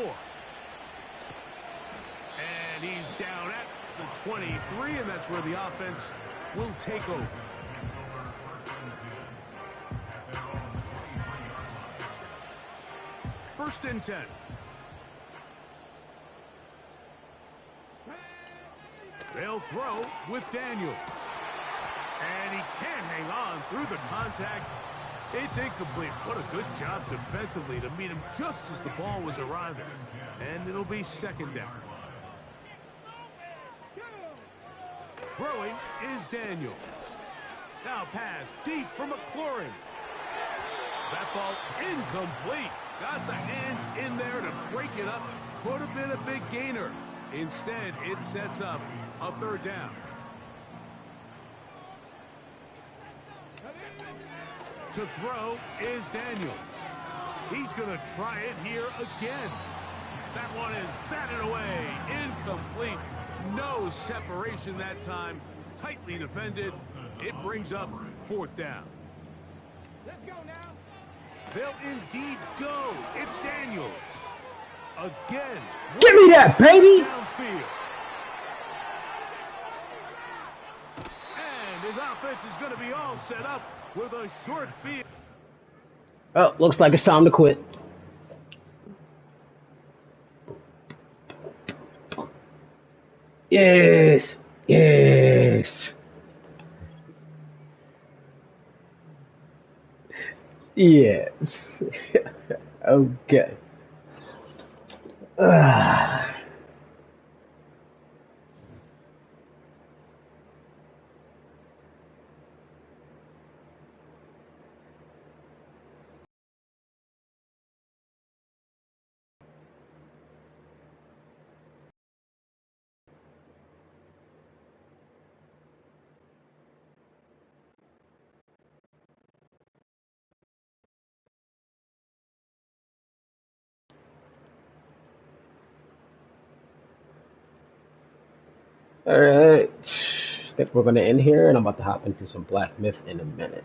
And he's down at the 23, and that's where the offense will take over. First and 10. They'll throw with Daniels. And he can't hang on through the contact. It's incomplete. What a good job defensively to meet him just as the ball was arriving. And it'll be second down. Throwing is Daniels. Now pass deep for McLaurin. That ball incomplete. Got the hands in there to break it up. Could have been a big gainer. Instead, it sets up a third down. To throw is Daniels. He's going to try it here again. That one is batted away. Incomplete. No separation that time. Tightly defended. It brings up fourth down. Let's go now. They'll indeed go. It's Daniels. Again. Give me that, baby! Downfield. And his offense is going to be all set up with a short field. Oh, looks like it's time to quit. Yes. Yes. Yes. Okay. Ah. All right. I think we're going to end here, and I'm about to hop into some Black Myth in a minute.